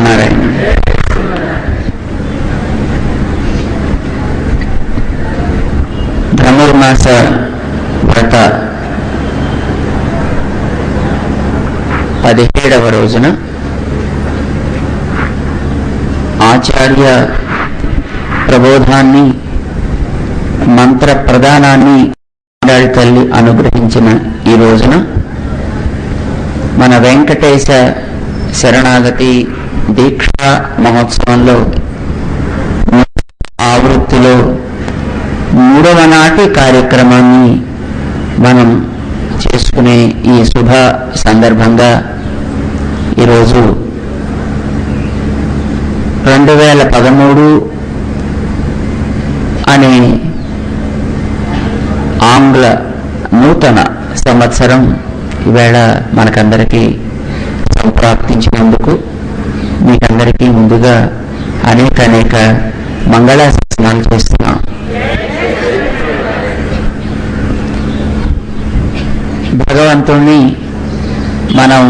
శ్రీమన్నారాయణ. ధనుర్మాస వ్రత 17వ రోజున ఆచార్య ప్రబోధాన్ని, మంత్ర ప్రదానాన్ని తల్లి అనుగ్రహించిన ఈ రోజున మన వెంకటేశ శరణాగతి దీక్షా మహోత్సవంలో ఆవృత్తిలో 3వ నాటి కార్యక్రమాన్ని మనం చేసుకునే ఈ శుభ సందర్భంగా ఈరోజు 2013 అనే ఆంగ్ల నూతన సంవత్సరం ఈవేళ మనకందరికీ సంప్రాప్తించినందుకు మీకందరికీ ముందుగా అనేక మంగళాశాసనాలు చేస్తున్నాం. భగవంతుణ్ణి మనం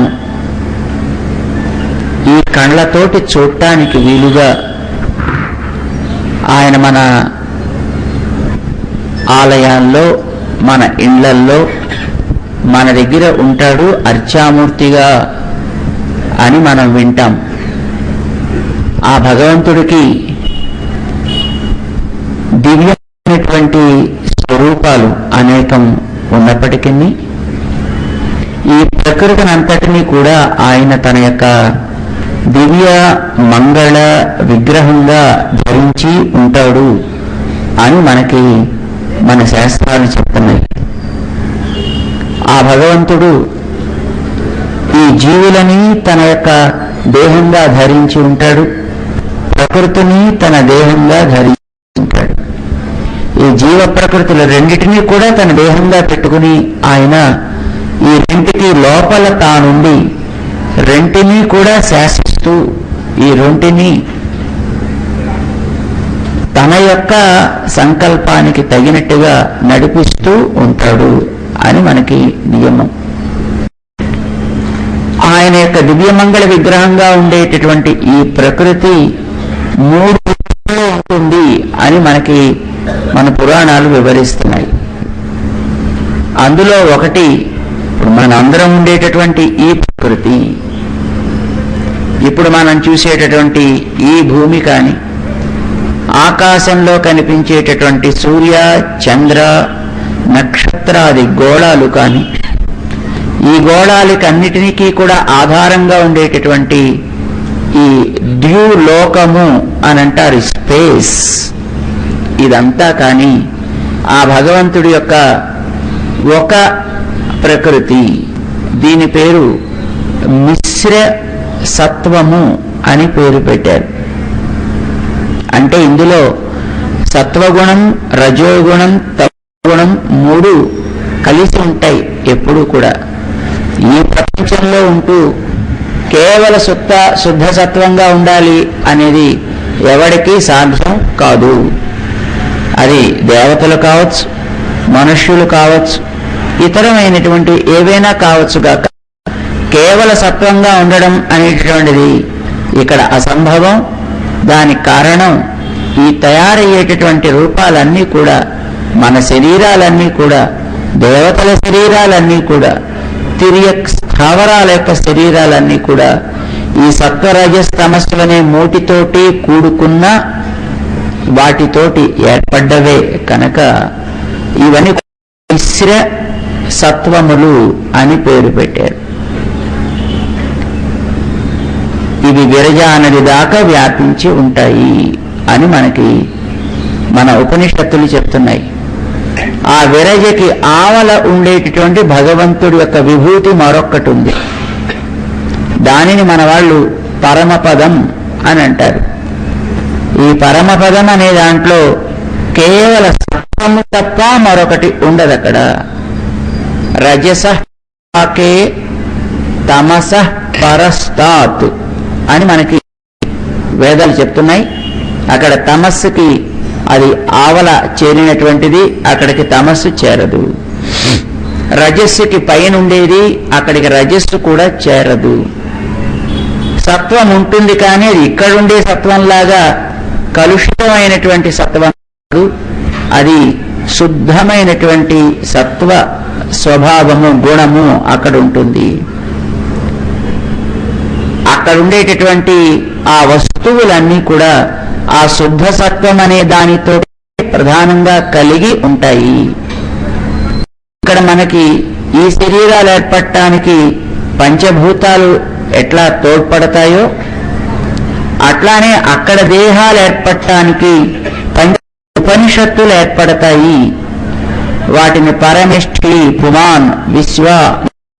ఈ కళ్ళతోటి చూడటానికి వీలుగా ఆయన మన ఆలయాల్లో, మన ఇళ్లల్లో, మన దగ్గర ఉంటాడు అర్చామూర్తిగా అని మనం వింటాం. ఆ భగవంతుడికి దివ్యమైనటువంటి స్వరూపాలు అనేకం ఉన్నప్పటికీ ఈ ప్రకృతిని అంతటినీ కూడా ఆయన తన యొక్క దివ్య మంగళ విగ్రహంగా ధరించి ఉంటాడు అని మనకి మన శాస్త్రాలు చెప్తున్నాయి. ఆ భగవంతుడు ఈ జీవులని తన యొక్క దేహంగా ధరించి ఉంటాడు, ప్రకృతిని తన దేహంగా ధరించి ఉంటాడు. ఈ జీవ ప్రకృతుల రెండిటినీ కూడా తన దేహంగా పెట్టుకుని ఆయన ఈ రెంటికి లోపల తానుండి రెంటిని కూడా శాసిస్తూ ఈ రెంటిని తన యొక్క సంకల్పానికి తగినట్టుగా నడిపిస్తూ ఉంటాడు అని మనకి నియమం. ఆయన యొక్క దివ్యమంగళ విగ్రహంగా ఉండేటటువంటి ఈ ప్రకృతి 3 రూపాల్లో ఉంటుంది అని మనకి మన పురాణాలు వివరిస్తున్నాయి. అందులో ఒకటి ఇప్పుడు మనందరం ఉండేటటువంటి ఈ ప్రకృతి, ఇప్పుడు మనం చూసేటటువంటి ఈ భూమి కానీ, ఆకాశంలో కనిపించేటటువంటి సూర్య చంద్ర నక్షత్రాది గోళాలు కానీ, ఈ గోళాలకి అన్నిటికీ కూడా ఆధారంగా ఉండేటటువంటి ఈ ద్యులోకము అని అంటారు, స్పేస్, ఇదంతా కానీ ఆ భగవంతుడి యొక్క ఒక ప్రకృతి. దీని పేరు మిశ్ర సత్వము అని పేరు పెట్టారు. అంటే ఇందులో సత్వగుణం, రజోగుణం, తమోగుణం 3 కలిసి ఉంటాయి ఎప్పుడూ కూడా. ఈ ప్రపంచంలో ఉంటూ కేవల శుద్ధ సత్వంగా ఉండాలి అనేది ఎవరికీ సాధ్యం కాదు. అది దేవతలు కావచ్చు, మనుష్యులు కావచ్చు, ఇతరమైనటువంటి ఏవైనా కావచ్చుగాక, కేవల సత్వంగా ఉండడం అనేటటువంటిది ఇక్కడ అసంభవం. దానికి కారణం ఈ తయారయ్యేటటువంటి రూపాలన్నీ కూడా, మన శరీరాలన్నీ కూడా, దేవతల శరీరాలన్నీ కూడా, తిరియక్ స్థావరాల యొక్క శరీరాలన్నీ కూడా ఈ సత్వరజస్తమస్సులనే మూటితోటి కూడుకున్న వాటితోటి ఏర్పడ్డవే కనుక ఇవన్నీ మిశ్ర సత్వములు అని పేరు పెట్టారు. ఇవి విరజ నది దాకా వ్యాపించి ఉంటాయి అని మనకి మన ఉపనిషత్తులు చెప్తున్నాయి. ఆ విరజకి ఆవల ఉండేటటువంటి భగవంతుడి యొక్క విభూతి మరొక్కటి ఉంది. దానిని మన వాళ్ళు పరమపదం అని అంటారు. ఈ పరమపదం అనే దాంట్లో కేవల సత్వము తప్ప మరొకటి ఉండదు. అక్కడ రజస పాకే తమస పరస్తాత్ అని మనకి వేదాలు చెప్తున్నాయి. అక్కడ తమస్సుకి అది ఆవల చేరినటువంటిది, అక్కడికి తమస్సు చేరదు. రజస్సుకి పైన ఉండేది, అక్కడికి రజస్సు కూడా చేరదు. సత్వం ఉంటుంది, కానీ అది ఇక్కడుండే సత్వంలాగా కలుషితమైనటువంటి సత్వం కాదు. అది శుద్ధమైనటువంటి సత్వ స్వభావము, గుణము అక్కడ ఉంటుంది. అక్కడ ఉండేటటువంటి ఆ వస్తువులన్నీ కూడా ఆ శుద్ధ సత్వం అనే దానితో ప్రధానంగా కలిగి ఉంటాయి. ఇక్కడ మనకి ఈ శరీరాలు ఏర్పడటానికి పంచభూతాలు ఎట్లా తోడ్పడతాయో అట్లానే అక్కడ దేహాలు ఏర్పడటానికి పంచ ఉపనిషత్తులు ఏర్పడతాయి. వాటిని పరమిష్ఠి, పుమాన్, విశ్వ,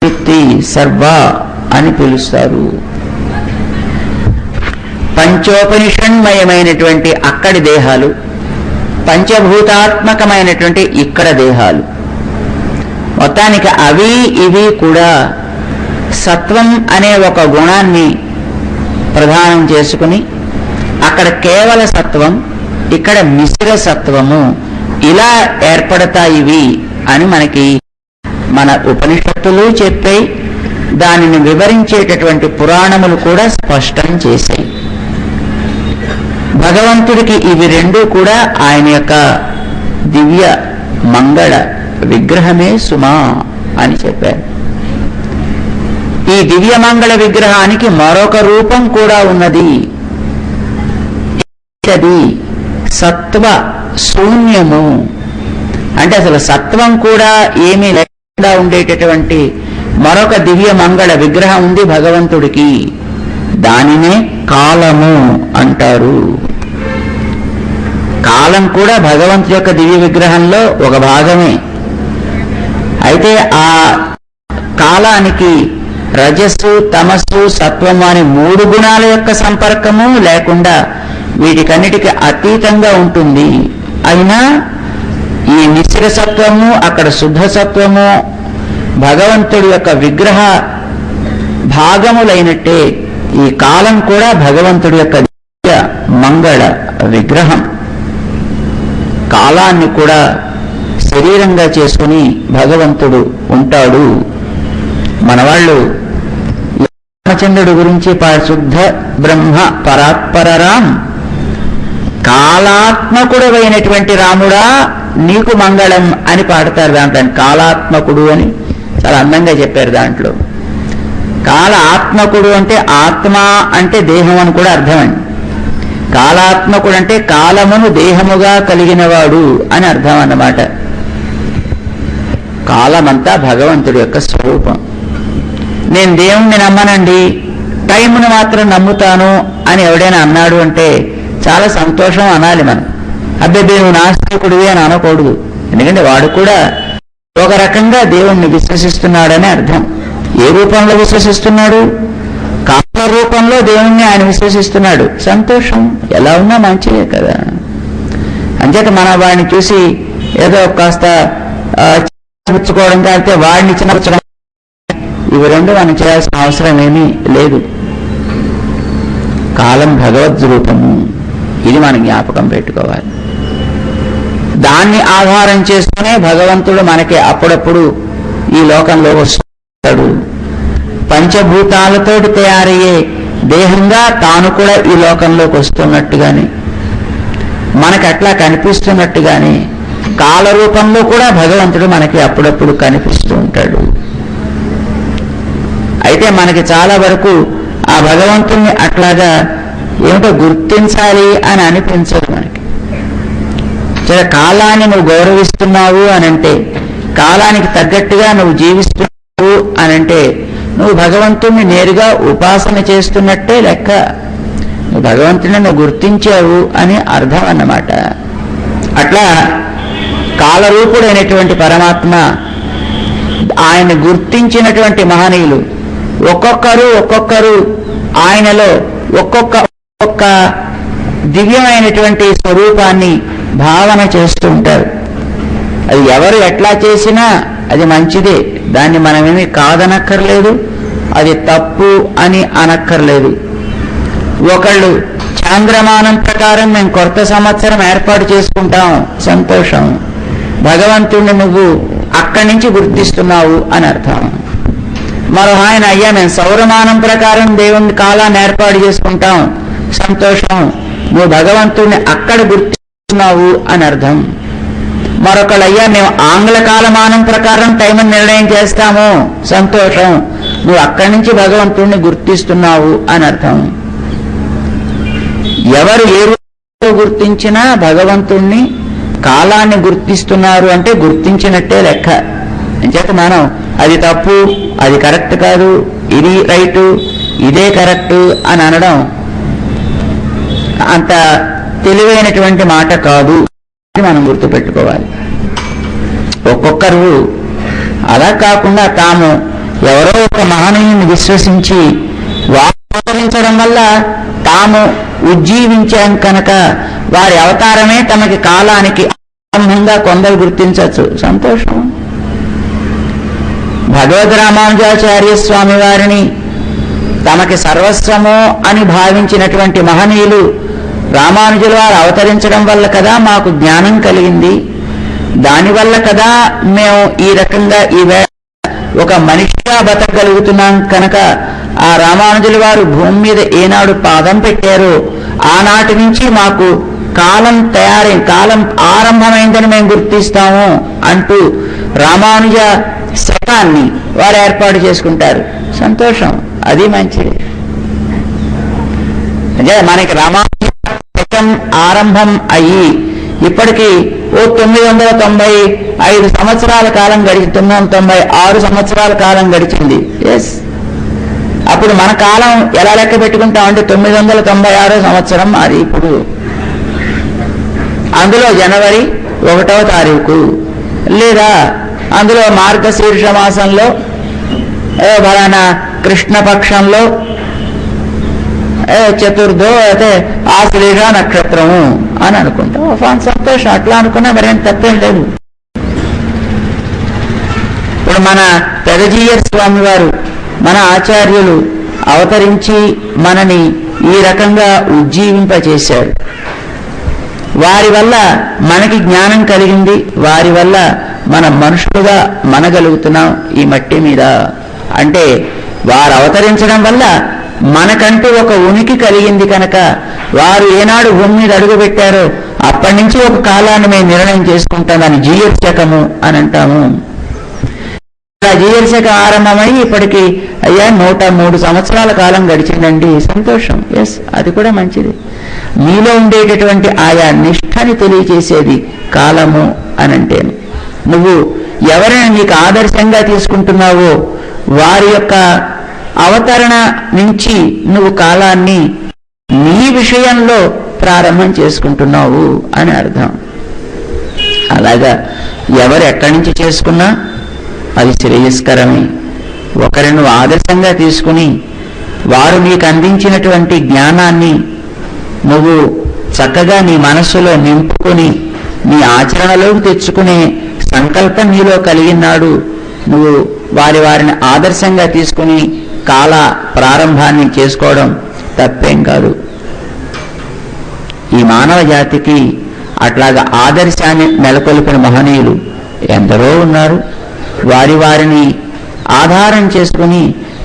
వృత్తి, సర్వ అని పిలుస్తారు. పంచోపనిషన్మయమైనటువంటి అక్కడి దేహాలు, పంచభూతాత్మకమైనటువంటి ఇక్కడ దేహాలు, మొత్తానికి అవి ఇవి కూడా సత్వం అనే ఒక గుణాన్ని ప్రధానం చేసుకుని అక్కడ కేవల సత్వం, ఇక్కడ మిశ్ర సత్వము, ఇలా ఏర్పడతాయి ఇవి అని మనకి మన ఉపనిషత్తులు చెప్పాయి. దానిని వివరించేటటువంటి పురాణములు కూడా స్పష్టం చేశాయి. భగవంతుడికి ఇవి రెండూ కూడా ఆయన యొక్క దివ్య మంగళ విగ్రహమే సుమా అని చెప్పారు. ఈ దివ్య మంగళ విగ్రహానికి మరొక రూపం కూడా ఉన్నది. అది సత్వ శూన్యము, అంటే అసలు సత్వం కూడా ఏమీ లేకుండా ఉండేటటువంటి మరొక దివ్య మంగళ విగ్రహం ఉంది భగవంతుడికి. దానినే కాలము అంటారు. కాలం కూడా భగవంతుడి యొక్క దివ్య విగ్రహంలో ఒక భాగమే. అయితే ఆ కాలానికి రజస్సు, తమస్సు, సత్వము అనే మూడు గుణాల యొక్క సంపర్కము లేకుండా వీటికన్నిటికీ అతీతంగా ఉంటుంది. అయినా ఈ మిశ్ర సత్వము, అక్కడ శుద్ధ సత్వము భగవంతుడి యొక్క విగ్రహ భాగములైనట్టే ఈ కాలం కూడా భగవంతుడి యొక్క దివ్య మంగళ విగ్రహం. కాలాన్ని కూడా శరీరంగా చేసుకుని భగవంతుడు ఉంటాడు. మనవాళ్ళు రామచంద్రుడి గురించి శుద్ధ బ్రహ్మ పరాత్పరరాం, కాలాత్మకుడైనటువంటి రాముడా నీకు మంగళం అని పాడతారు. దాంట్లో కాలాత్మకుడు అని చాలా అందంగా చెప్పారు. దాంట్లో కాల ఆత్మకుడు అంటే ఆత్మ అంటే దేహం అని కూడా అర్థమండి. కాలాత్మకుడు అంటే కాలమును దేహముగా కలిగినవాడు అని అర్థం అన్నమాట. కాలమంతా భగవంతుడి యొక్క స్వరూపం. నేను దేవుణ్ణి నమ్మనండి, టైంను మాత్రం నమ్ముతాను అని ఎవడైనా అన్నాడు అంటే చాలా సంతోషం అనాలి మనం. అబ్బే నువ్వు నాస్తికుడివి అని అనకూడదు. ఎందుకంటే వాడు కూడా ఒక రకంగా దేవుణ్ణి విశ్వసిస్తున్నాడని అర్థం. ఏ రూపంలో విశ్వసిస్తున్నాడు? కాల రూపంలో దేవుణ్ణి ఆయన విశ్వసిస్తున్నాడు. సంతోషం, ఎలా ఉన్నా మంచిదే కదా. అంచేత మనం వాడిని చూసి ఏదో కాస్త పుచ్చుకోవడం కాకపోతే వాడిని చిన్నపుచ్చడం, ఇవి రెండు మనం చేయాల్సిన అవసరం ఏమీ లేదు. కాలం భగవద్ రూపము, ఇది మనం జ్ఞాపకం పెట్టుకోవాలి. దాన్ని ఆధారం చేసుకునే భగవంతుడు మనకి అప్పుడప్పుడు ఈ లోకంలో వస్తాడు. పంచభూతాలతోటి తయారయ్యే దేహంగా తాను కూడా ఈ లోకంలోకి వస్తున్నట్టుగానే, మనకు అట్లా కనిపిస్తున్నట్టుగానే కాల రూపంలో కూడా భగవంతుడు మనకి అప్పుడప్పుడు కనిపిస్తూ ఉంటాడు. అయితే మనకి చాలా వరకు ఆ భగవంతుణ్ణి అట్లాగా ఏమిటో గుర్తించాలి అని అనిపించదు మనకి. సరే, కాలాన్ని నువ్వు గౌరవిస్తున్నావు అనంటే, కాలానికి తగ్గట్టుగా నువ్వు జీవిస్తున్నావు అనంటే నువ్వు భగవంతుణ్ణి నేరుగా ఉపాసన చేస్తున్నట్టే లెక్క. నువ్వు భగవంతుని నువ్వు గుర్తించావు అని అర్థం అన్నమాట. అట్లా కాలరూపుడైనటువంటి పరమాత్మ, ఆయన గుర్తించినటువంటి మహనీయులు ఒక్కొక్కరు ఆయనలో ఒక్కొక్క దివ్యమైనటువంటి స్వరూపాన్ని భావన చేస్తూ ఉంటారు. అది ఎవరు ఎట్లా చేసినా అది మంచిదే, దాన్ని మనమేమీ కాదనక్కర్లేదు, అది తప్పు అని అనక్కర్లేదు. ఒకళ్ళు చాంద్రమానం ప్రకారం మేము కొత్త సంవత్సరం ఏర్పాటు చేసుకుంటాం, సంతోషం. భగవంతుణ్ణి నువ్వు అక్కడి నుంచి గుర్తిస్తున్నావు అని అర్థం. మరో ఆయన, అయ్యా మేము సౌరమానం ప్రకారం దేవుని కాలాన్ని ఏర్పాటు చేసుకుంటాం, సంతోషం, నువ్వు భగవంతుడిని అక్కడ గుర్తిస్తున్నావు అని అర్థం. మరొకళ్ళు, అయ్యా మేము ఆంగ్ల కాలమానం ప్రకారం టైంని నిర్ణయం చేస్తాము, సంతోషం, నువ్వు అక్కడి నుంచి భగవంతుడిని గుర్తిస్తున్నావు అని అర్థం. ఎవరు ఏ రూపంలో గుర్తించినా భగవంతుణ్ణి కాలాన్ని గుర్తిస్తున్నారు అంటే గుర్తించినట్టే లెక్క. అంచేత మనం అది తప్పు, అది కరెక్ట్ కాదు, ఇది రైటు, ఇదే కరెక్టు అని అనడం అంత తెలివైనటువంటి మాట కాదు అని మనం గుర్తుపెట్టుకోవాలి. ఒక్కొక్కరు అలా కాకుండా తాము ఎవరో ఒక మహనీయుని విశ్వసించి వారించడం వల్ల తాము ఉజ్జీవించాం కనుక వారి అవతారమే తమకి కాలానికి ఆరంభంగా కొందరు గుర్తించవచ్చు, సంతోషం. భగవద్ రామానుజాచార్య స్వామి వారిని తమకి సర్వస్వమో అని భావించినటువంటి మహనీయులు రామానుజుల వారు అవతరించడం వల్ల కదా మాకు జ్ఞానం కలిగింది, దానివల్ల కదా మేము ఈ రకంగా ఈవేళ ఒక మనిషిగా బతకగలుగుతున్నాం కనుక ఆ రామానుజుల వారు భూమి మీద ఏనాడు పాదం పెట్టారో ఆనాటి నుంచి మాకు కాలం కాలం ఆరంభమైందని మేము గుర్తిస్తాము అంటూ రామానుజ శకాన్ని వారు ఏర్పాటు చేసుకుంటారు, సంతోషం, అది మంచిది. అంటే మనకి రామానుజ శకం ఆరంభం అయ్యి ఇప్పటికీ 995 సంవత్సరాల కాలం గడిచి 996 సంవత్సరాల కాలం గడిచింది. ఎస్, అప్పుడు మన కాలం ఎలా లెక్క పెట్టుకుంటాం అంటే 996 సంవత్సరం అది ఇప్పుడు. అందులో జనవరి 1వ తారీఖు లేదా అందులో మార్గశీర్ష మాసంలో ఫలానా కృష్ణపక్షంలో చతుర్థో అయితే ఆశ్లేష నక్షత్రము అని అనుకుంటాం, సంతోషం, అట్లా అనుకున్నా మరేం తప్పేం లేదు. ఇప్పుడు మన పెదజీయర్ స్వామి వారు మన ఆచార్యులు అవతరించి మనని ఈ రకంగా ఉజ్జీవింపచేశారు. వారి వల్ల మనకి జ్ఞానం కలిగింది, వారి వల్ల మన మనుషులుగా మనగలుగుతున్నాం ఈ మట్టి మీద. అంటే వారు అవతరించడం వల్ల మనకంటూ ఒక ఉనికి కలిగింది కనుక వారు ఏనాడు భూమి మీద అడుగు పెట్టారో అప్పటి నుంచి ఒక కాలాన్ని మేము నిర్ణయం చేసుకుంటాం, దాన్ని జీయర్ శకము అని అంటాము. జీయర్ శకం ఆరంభమై ఇప్పటికి అయ్యా 103 సంవత్సరాల కాలం గడిచిందండి, సంతోషం. ఎస్, అది కూడా మంచిది. మీలో ఉండేటటువంటి ఆయా నిష్ఠని తెలియచేసేది కాలము అని అంటే నువ్వు ఎవరైనా నీకు ఆదర్శంగా తీసుకుంటున్నావో వారి యొక్క అవతరణ నుంచి నువ్వు కాలాన్ని నీ విషయంలో ప్రారంభం చేసుకుంటున్నావు అని అర్థం. అలాగా ఎవరు ఎక్కడి నుంచి చేసుకున్నా అది శ్రేయస్కరమే. ఒకరిని నువ్వు ఆదర్శంగా తీసుకుని వారు నీకు అందించినటువంటి జ్ఞానాన్ని నువ్వు చక్కగా నీ మనస్సులో నింపుకొని నీ ఆచరణలోకి తెచ్చుకునే సంకల్పం నీలో కలిగినాడు. నువ్వు వారిని ఆదర్శంగా తీసుకుని కాల ప్రారంభాన్ని చేసుకోవడం తప్పేం కాదు. ఈ మానవ జాతికి అట్లాగా ఆదర్శాన్ని నెలకొల్పిన మహనీయులు ఎందరో ఉన్నారు. వారిని ఆధారం చేసుకుని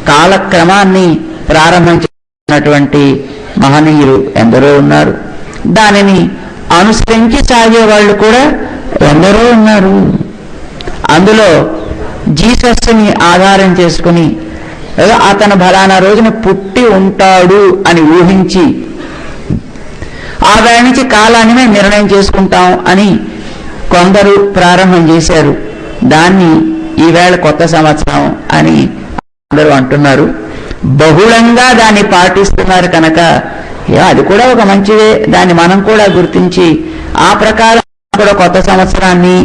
కాలక్రమాన్ని ప్రారంభించినటువంటి మహనీయులు ఎందరో ఉన్నారు. దానిని అనుసరించి సాగే వాళ్ళు కూడా ఎందరో ఉన్నారు. అందులో జీసస్ని ఆధారం చేసుకుని అతను ఫలానా రోజున పుట్టి ఉంటాడు అని ఊహించి ఆ వేళ నుంచి కాలాన్ని మేము నిర్ణయం చేసుకుంటాం అని కొందరు ప్రారంభం చేశారు. దాన్ని ఈవేళ కొత్త సంవత్సరం అని అందరూ అంటున్నారు. బహుళంగా దాన్ని పాటిస్తున్నారు కనుక అది కూడా ఒక మంచిదే. దాన్ని మనం కూడా గుర్తించి ఆ ప్రకారం కూడా కొత్త సంవత్సరాన్ని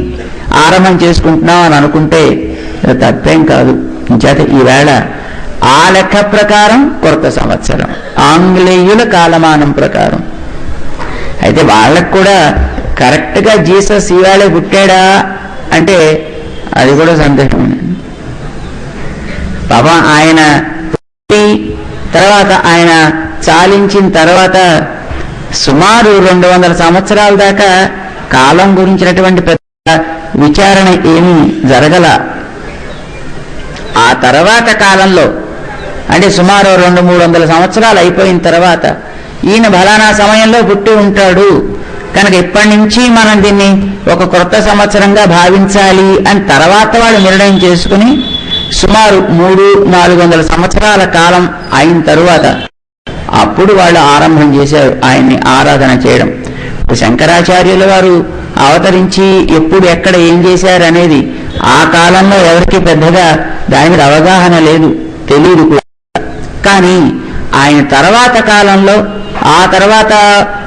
ఆరంభం చేసుకుంటున్నాం అని అనుకుంటే తప్పేం కాదు. చేత ఈవేళ ఆ లెక్క ప్రకారం కొత్త సంవత్సరం, ఆంగ్లేయుల కాలమానం ప్రకారం. అయితే వాళ్ళకు కూడా కరెక్ట్గా జీసస్ ఈవేళ పుట్టాడా అంటే అది కూడా సందేహం. పాపం ఆయన పుట్టి తర్వాత ఆయన చాలించిన తర్వాత సుమారు 200 సంవత్సరాల దాకా కాలం గురించినటువంటి పెద్ద విచారణ ఏమీ జరగల. ఆ తర్వాత కాలంలో అంటే సుమారు 200-300 సంవత్సరాలు అయిపోయిన తర్వాత ఈయన ఫలానా సమయంలో పుట్టి ఉంటాడు కనుక ఇప్పటి నుంచి మనం దీన్ని ఒక క్రొత్త సంవత్సరంగా భావించాలి అని తర్వాత వాళ్ళు నిర్ణయం చేసుకుని సుమారు 300-400 సంవత్సరాల కాలం అయిన తరువాత అప్పుడు వాళ్ళు ఆరంభం చేశారు ఆయన్ని ఆరాధన చేయడం. శంకరాచార్యుల వారు అవతరించి ఎప్పుడు ఎక్కడ ఏం చేశారు అనేది ఆ కాలంలో ఎవరికి పెద్దగా దాని మీద అవగాహన లేదు, తెలియదు కూడా. కానీ ఆయన తర్వాత కాలంలో ఆ తర్వాత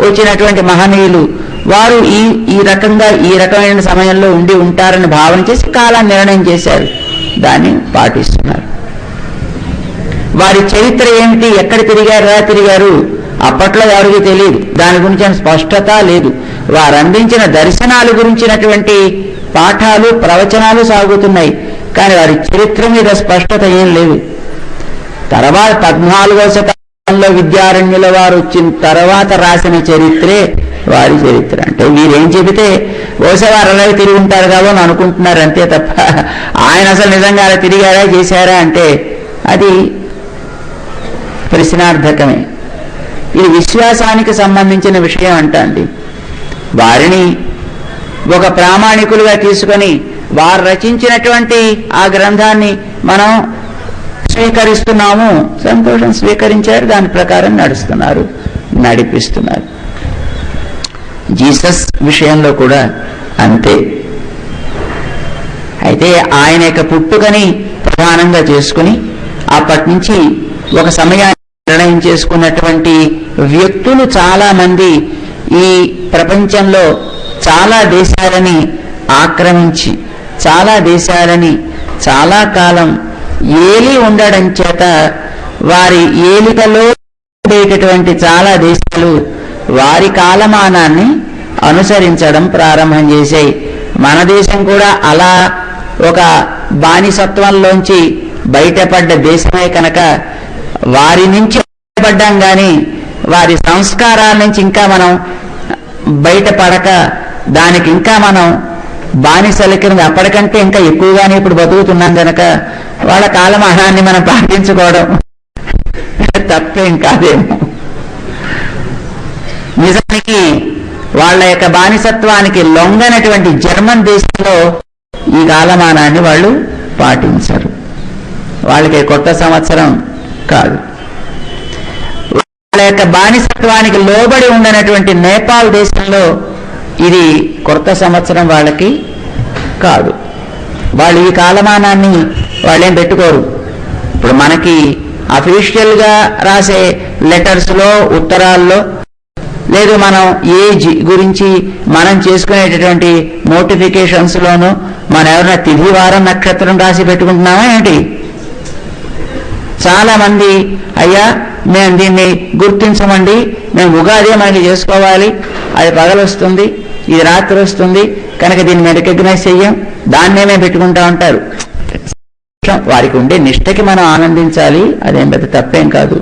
వచ్చినటువంటి మహనీయులు వారు ఈ రకమైన సమయంలో ఉండి ఉంటారని భావన చేసి కాలాన్ని నిర్ణయం చేశారు, దాన్ని పాటిస్తున్నారు. వారి చరిత్ర ఏమిటి, ఎక్కడ తిరిగారు, ఎలా తిరిగారు అప్పట్లో ఎవరికి తెలియదు, దాని గురించిన స్పష్టత లేదు. వారు అందించిన దర్శనాలు గురించినటువంటి పాఠాలు ప్రవచనాలు సాగుతున్నాయి, కానీ వారి చరిత్ర మీద స్పష్టత ఏం లేదు. తర్వాత 14వ శతాబ్దంలో విద్యారణ్యుల వారు వచ్చిన తర్వాత రాసిన చరిత్రే వారి చరిత్ర. అంటే వీరేం చెబితే బహుశా వారు అలాగే తిరిగి ఉంటారు కావు అని అనుకుంటున్నారు అంతే తప్ప ఆయన అసలు నిజంగా అలా తిరిగారా చేశారా అంటే అది ప్రశ్నార్థకమే. ఇది విశ్వాసానికి సంబంధించిన విషయం అంటండి. వారిని ఒక ప్రామాణికులుగా తీసుకొని వారు రచించినటువంటి ఆ గ్రంథాన్ని మనం స్వీకరిస్తున్నాము, సంతోషం, స్వీకరించారు, దాని ప్రకారం నడుస్తున్నారు, నడిపిస్తున్నారు. జీసస్ విషయంలో కూడా అంతే. అయితే ఆయన యొక్క పుట్టుకని ప్రధానంగా చేసుకుని అప్పటి నుంచి ఒక సమయాన్ని నిర్ణయం చేసుకున్నటువంటి వ్యక్తులు చాలా మంది ఈ ప్రపంచంలో చాలా దేశాలని ఆక్రమించి చాలా దేశాలని చాలా కాలం ఏలి ఉండడం చేత వారి ఏలికలో ఉండేటటువంటి చాలా దేశాలు వారి కాలమానాన్ని అనుసరించడం ప్రారంభం చేశాయి. మన దేశం కూడా అలా ఒక బానిసత్వంలోంచి బయటపడ్డ దేశమే కనుక వారి నుంచి బయటపడ్డాం కానీ వారి సంస్కారాల నుంచి ఇంకా మనం బయటపడక దానికి ఇంకా మనం బానిసల కింద అప్పటికంటే ఇంకా ఎక్కువగానే ఇప్పుడు బతుకుతున్నాం కనుక వాళ్ళ కాలమానాన్ని మనం పాటించుకోవడం తప్పేం కాదేమో. నిజానికి వాళ్ళ యొక్క బానిసత్వానికి లొంగనటువంటి జర్మన్ దేశంలో ఈ కాలమానాన్ని వాళ్ళు పాటించరు, వాళ్ళకి కొత్త సంవత్సరం కాదు. వాళ్ళ యొక్క బానిసత్వానికి లోబడి ఉండనటువంటి నేపాల్ దేశంలో ఇది కొత్త సంవత్సరం వాళ్ళకి కాదు. వాళ్ళు ఈ కాలమానాన్ని వాళ్ళేం పెట్టుకోరు. ఇప్పుడు మనకి అఫీషియల్గా రాసే లెటర్స్లో, ఉత్తరాల్లో, లేదు మనం ఏజ్ గురించి మనం చేసుకునేటటువంటి నోటిఫికేషన్స్లోనూ మనం ఎవరైనా తిథి, వారం, నక్షత్రం రాసి పెట్టుకుంటున్నామా ఏంటి? చాలా మంది అయ్యా మేము దీన్ని గుర్తించమండి, మేము ఉగాది మనకి చేసుకోవాలి, అది పగలు వస్తుంది, ఇది రాత్రి వస్తుంది కనుక దీన్ని మేము రికగ్నైజ్ చెయ్యం, దాన్నే మేము పెట్టుకుంటా ఉంటారు. వారికి ఉండే నిష్టకి మనం ఆనందించాలి, అదేం పెద్ద తప్పేం కాదు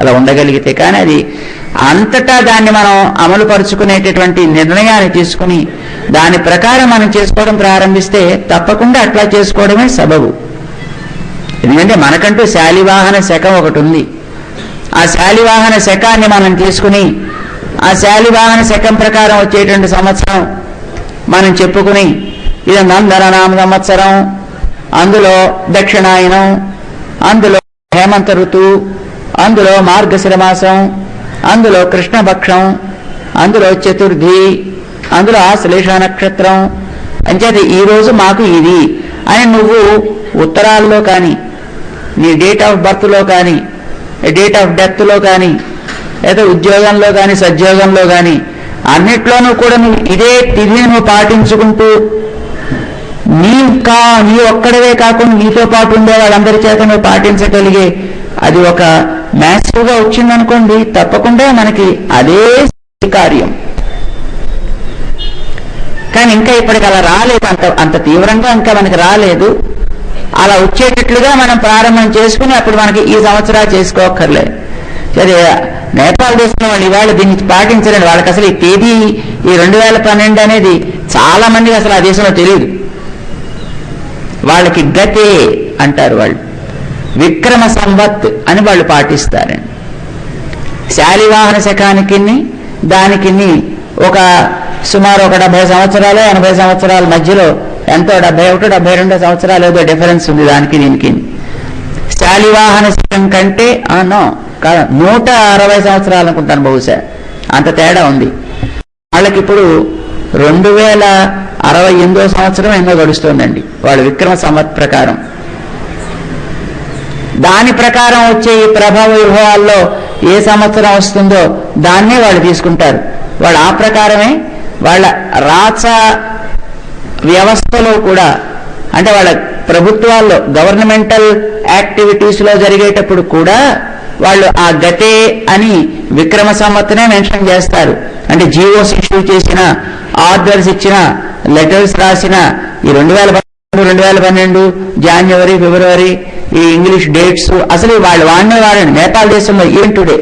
అలా ఉండగలిగితే. కానీ అది అంతటా దాన్ని మనం అమలు పరుచుకునేటటువంటి నిర్ణయాన్ని తీసుకుని దాని ప్రకారం మనం చేసుకోవడం ప్రారంభిస్తే తప్పకుండా అట్లా చేసుకోవడమే సబబు. ఎందుకంటే మనకంటూ శాలివాహన శకం ఒకటి ఉంది. ఆ శాలివాహన శకాన్ని మనం తీసుకుని ఆ శాలివాహన శకం ప్రకారం వచ్చేటువంటి సంవత్సరం మనం చెప్పుకుని ఇది నందననామ సంవత్సరం, అందులో దక్షిణాయనం, అందులో హేమంత ఋతువు, అందులో మార్గశిర మాసం, అందులో కృష్ణపక్షం, అందులో చతుర్థి, అందులో ఆశ్లేష నక్షత్రం అంచేది ఈరోజు మాకు ఇది అని నువ్వు ఉత్తరాల్లో కానీ నీ డేట్ ఆఫ్ బర్త్లో కానీ డేట్ ఆఫ్ డెత్లో కానీ లేదా ఉద్యోగంలో కానీ సద్యోగంలో కానీ అన్నిట్లోనూ కూడా నువ్వు ఇదే తిథిని నువ్వు పాటించుకుంటూ నీ ఒక్కడవే కాకుండా నీతో పాటు ఉండే వాళ్ళందరి చేత నువ్వు పాటించగలిగే అది ఒక మ్యాసివ్గా వచ్చిందనుకోండి, తప్పకుండా మనకి అదే కార్యం. కానీ ఇంకా ఇప్పటికి అలా రాలేదు, అంత తీవ్రంగా ఇంకా మనకి రాలేదు. అలా వచ్చేటట్లుగా మనం ప్రారంభం చేసుకుని అప్పుడు మనకి ఈ సంవత్సరాలు చేసుకోక్కర్లేదు. సరే, నేపాల్ దేశంలో వాళ్ళు ఇవాళ దీన్ని పాటించలేండి, వాళ్ళకి అసలు ఈ తేదీ ఈ 2012 అనేది చాలా మందికి అసలు ఆ దేశంలో తెలియదు. వాళ్ళకి గతే అంటారు వాళ్ళు. విక్రమ సంవత్ అని వాళ్ళు పాటిస్తారండి. శాలివాహన శకానికి దానికి ఒక సుమారు ఒక 70 సంవత్సరాలు 80 సంవత్సరాల మధ్యలో ఎంతో 71 72 సంవత్సరాలు ఏదో డిఫరెన్స్ ఉంది దానికి దీనికి. శాలివాహన శకం కంటే 160 సంవత్సరాలు అనుకుంటాను బహుశా, అంత తేడా ఉంది. వాళ్ళకి ఇప్పుడు 2068 సంవత్సరం ఎన్నో గడుస్తుందండి వాళ్ళ విక్రమ సంవత్ ప్రకారం. దాని ప్రకారం వచ్చే ఈ ప్రభావ విభవాల్లో ఏ సంవత్సరం వస్తుందో దాన్నే వాళ్ళు తీసుకుంటారు. వాళ్ళు ఆ ప్రకారమే వాళ్ళ రాచ వ్యవస్థలో కూడా, అంటే వాళ్ళ ప్రభుత్వాల్లో గవర్నమెంటల్ యాక్టివిటీస్లో జరిగేటప్పుడు కూడా వాళ్ళు ఆ గతే అని విక్రమ సంవత్సరమే మెన్షన్ చేస్తారు. అంటే జీవోస్ ఇష్యూ చేసిన, ఆర్డర్స్ ఇచ్చిన, లెటర్స్ రాసిన ఈ 2012 జనవరి ఫిబ్రవరి ఈ ఇంగ్లీష్ డేట్స్ అసలు వాళ్ళు వాడండి. నేపాల్ దేశంలో ఈవెన్ టుడే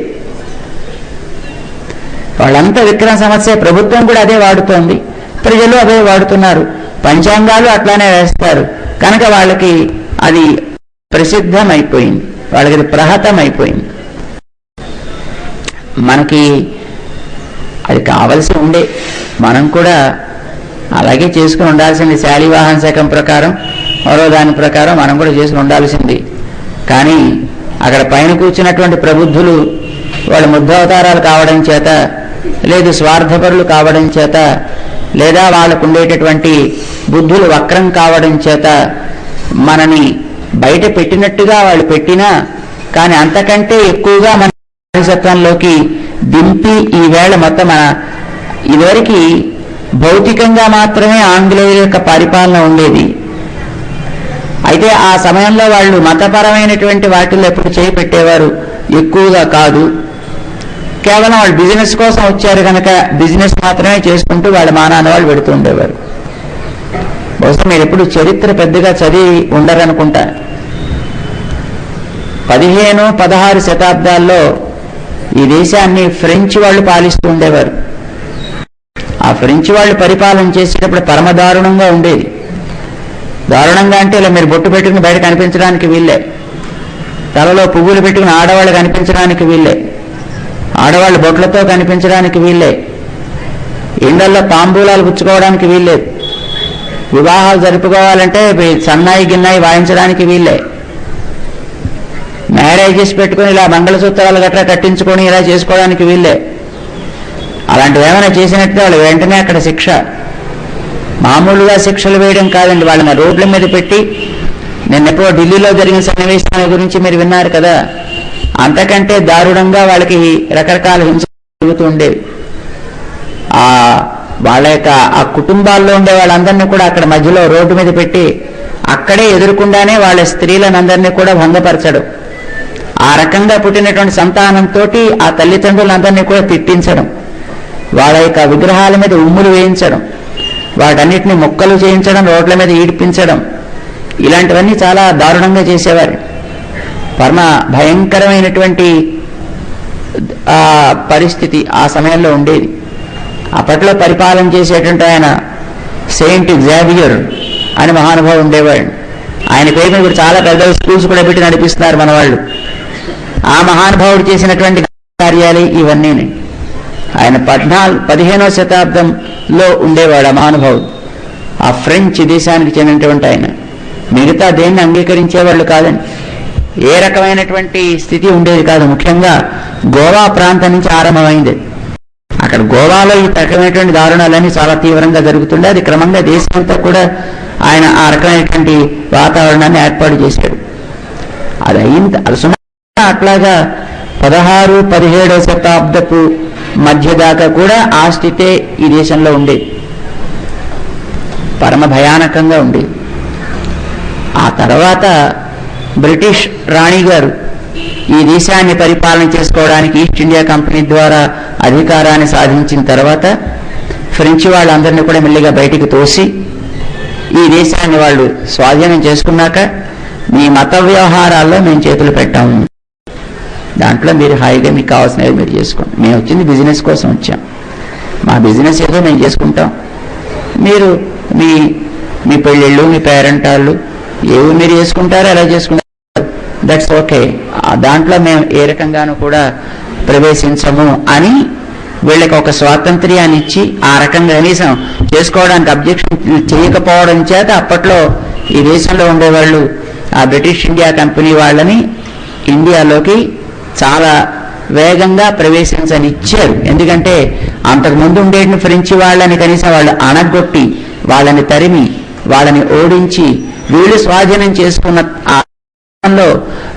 వాళ్ళంతా విక్రమ సంవత్సరం, ప్రభుత్వం కూడా అదే వాడుతోంది, ప్రజలు అదే వాడుతున్నారు, పంచాంగాలు అట్లానే వేస్తారు. కనుక వాళ్ళకి అది ప్రసిద్ధం అయిపోయింది, వాళ్ళకి అది ప్రహతం అయిపోయింది. మనకి అది కావలసి ఉండే, మనం కూడా అలాగే చేసుకుని ఉండాల్సింది. శాలివాహన శకం ప్రకారం మరో దాని ప్రకారం మనం కూడా చేసుకుని ఉండాల్సింది. కానీ అక్కడ పైన కూర్చున్నటువంటి ప్రబుద్ధులు వాళ్ళు ముద్దవతారాలు కావడం చేత, లేదు స్వార్థపరులు కావడం చేత, లేదా వాళ్ళకు ఉండేటటువంటి బుద్ధులు వక్రం కావడం చేత మనని బయట పెట్టినట్టుగా వాళ్ళు పెట్టినా, కానీ అంతకంటే ఎక్కువగా మన బానిసత్వంలోకి దింపి ఈవేళ మొత్తం మన ఇదివరకు భౌతికంగా మాత్రమే ఆంగ్లేయుల యొక్క పరిపాలన ఉండేది. అయితే ఆ సమయంలో వాళ్ళు మతపరమైనటువంటి వాటిల్లో ఎప్పుడు చేయి పెట్టేవారు ఎక్కువగా కాదు. కేవలం వాళ్ళు బిజినెస్ కోసం వచ్చారు కనుక బిజినెస్ మాత్రమే చేసుకుంటూ వాళ్ళ మానాన్ని వాళ్ళు పెడుతూ ఉండేవారు. బహుశా మీరు ఎప్పుడు చరిత్ర పెద్దగా చదివి ఉండరనుకుంటా. 15, 16 శతాబ్దాల్లో ఈ దేశాన్ని ఫ్రెంచ్ వాళ్ళు పాలిస్తూ ఉండేవారు. ఆ ఫ్రెంచ్ వాళ్ళు పరిపాలన చేసేటప్పుడు పరమ దారుణంగా ఉండేది. దారుణంగా అంటే ఇలా మీరు బొట్టు పెట్టుకుని బయట కనిపించడానికి వీళ్ళే, తలలో పువ్వులు పెట్టుకుని ఆడవాళ్ళు కనిపించడానికి వీళ్ళే, ఆడవాళ్ళు బొట్లతో కనిపించడానికి వీళ్ళే, ఇండల్లో తాంబూలాలు పుచ్చుకోవడానికి వీల్లేదు, వివాహాలు జరుపుకోవాలంటే సన్నాయి గిన్నాయి వాయించడానికి వీళ్ళే, మ్యారేజెస్ పెట్టుకుని ఇలా మంగళసూత్రాలు గట్రా కట్టించుకొని ఇలా చేసుకోవడానికి వీళ్ళే. అలాంటివి ఏమైనా చేసినట్టే వాళ్ళు వెంటనే అక్కడ శిక్ష. మామూలుగా శిక్షలు వేయడం కాదండి, వాళ్ళని రోడ్ల మీద పెట్టి, నిన్నెప్పుడో ఢిల్లీలో జరిగిన సన్నివేశాల గురించి మీరు విన్నారు కదా, అంతకంటే దారుణంగా వాళ్ళకి రకరకాల హింస జరుగుతూ ఉండేవి. వాళ్ళ యొక్క ఆ కుటుంబాల్లో ఉండే వాళ్ళందరినీ కూడా అక్కడ మధ్యలో రోడ్డు మీద పెట్టి అక్కడే ఎదురుకుండానే వాళ్ళ స్త్రీలను అందరినీ కూడా భంగపరచడం, ఆ రకంగా పుట్టినటువంటి సంతానంతో ఆ తల్లిదండ్రులందరినీ కూడా తిట్టించడం, వాళ్ళ యొక్క విగ్రహాల మీద ఉమ్ములు వేయించడం, వాటన్నిటిని మొక్కలు చేయించడం, రోడ్ల మీద ఈడ్పించడం, ఇలాంటివన్నీ చాలా దారుణంగా చేసేవారు. పరమ భయంకరమైనటువంటి పరిస్థితి ఆ సమయంలో ఉండేది. అప్పట్లో పరిపాలన చేసేటువంటి ఆయన సెయింట్ జేవియర్ అని మహానుభావుడు ఉండేవాడు. ఆయన పేరు మీద ఇప్పుడు చాలా పెద్ద స్కూల్స్ కూడా పెట్టి నడిపిస్తున్నారు మన వాళ్ళు. ఆ మహానుభావుడు చేసినటువంటి కార్యాలు ఇవన్నీ. ఆయన 15వ శతాబ్దంలో ఉండేవాడు ఆ మహానుభావుడు. ఆ ఫ్రెంచ్ దేశానికి చెందినటువంటి ఆయన. మిగతా దేన్ని అంగీకరించేవాళ్ళు కాదండి. ఏ రకమైనటువంటి స్థితి ఉండేది కాదు. ముఖ్యంగా గోవా ప్రాంతం నుంచి ఆరంభమైంది. అక్కడ గోవాలో ఈ రకమైనటువంటి దారుణాలన్నీ చాలా తీవ్రంగా జరుగుతుండే. అది క్రమంగా దేశమంతా కూడా ఆయన ఆ రకమైనటువంటి వాతావరణాన్ని ఏర్పాటు చేశాడు. అది అయింది. అది సుమారు అట్లాగా 16, 17వ శతాబ్దపు మధ్య దాకా కూడా ఆ స్థితే ఈ దేశంలో ఉండేది. పరమ భయానకంగా ఉండేది. ఆ తర్వాత బ్రిటిష్ రాణి గారు ఈ దేశాన్ని పరిపాలన చేసుకోవడానికి ఈస్ట్ ఇండియా కంపెనీ ద్వారా అధికారాన్ని సాధించిన తర్వాత ఫ్రెంచ్ వాళ్ళందరినీ కూడా మెల్లిగా బయటికి తోసి ఈ దేశాన్ని వాళ్ళు స్వాధీనం చేసుకున్నాక మీ మత వ్యవహారాల్లో మేము చేతులు పెట్టాము, దాంట్లో మీరు హాయిగా మీకు కావాల్సినవి మీరు చేసుకోండి, మేము వచ్చింది బిజినెస్ కోసం వచ్చాం, మా బిజినెస్ ఏదో మేము చేసుకుంటాం, మీరు మీ పెళ్ళిళ్ళు మీ పేరెంటాళ్ళు ఏవో మీరు చేసుకుంటారో అలా చేసుకుంటారు, దట్స్ ఓకే, దాంట్లో మేము ఏ రకంగానూ కూడా ప్రవేశించము అని వీళ్ళకి ఒక స్వాతంత్ర్యాన్ని ఇచ్చి ఆ రకంగా కనీసం చేసుకోవడానికి అబ్జెక్షన్ చేయకపోవడం చేత అప్పట్లో ఈ దేశంలో ఉండేవాళ్ళు ఆ బ్రిటిష్ ఇండియా కంపెనీ వాళ్ళని ఇండియాలోకి చాలా వేగంగా ప్రవేశించనిచ్చారు. ఎందుకంటే అంతకుముందు ఉండేటిని ఫ్రెంచి వాళ్ళని కనీసం వాళ్ళు అణగొట్టి వాళ్ళని తరిమి వాళ్ళని ఓడించి వీళ్ళు స్వాధీనం చేసుకున్న లో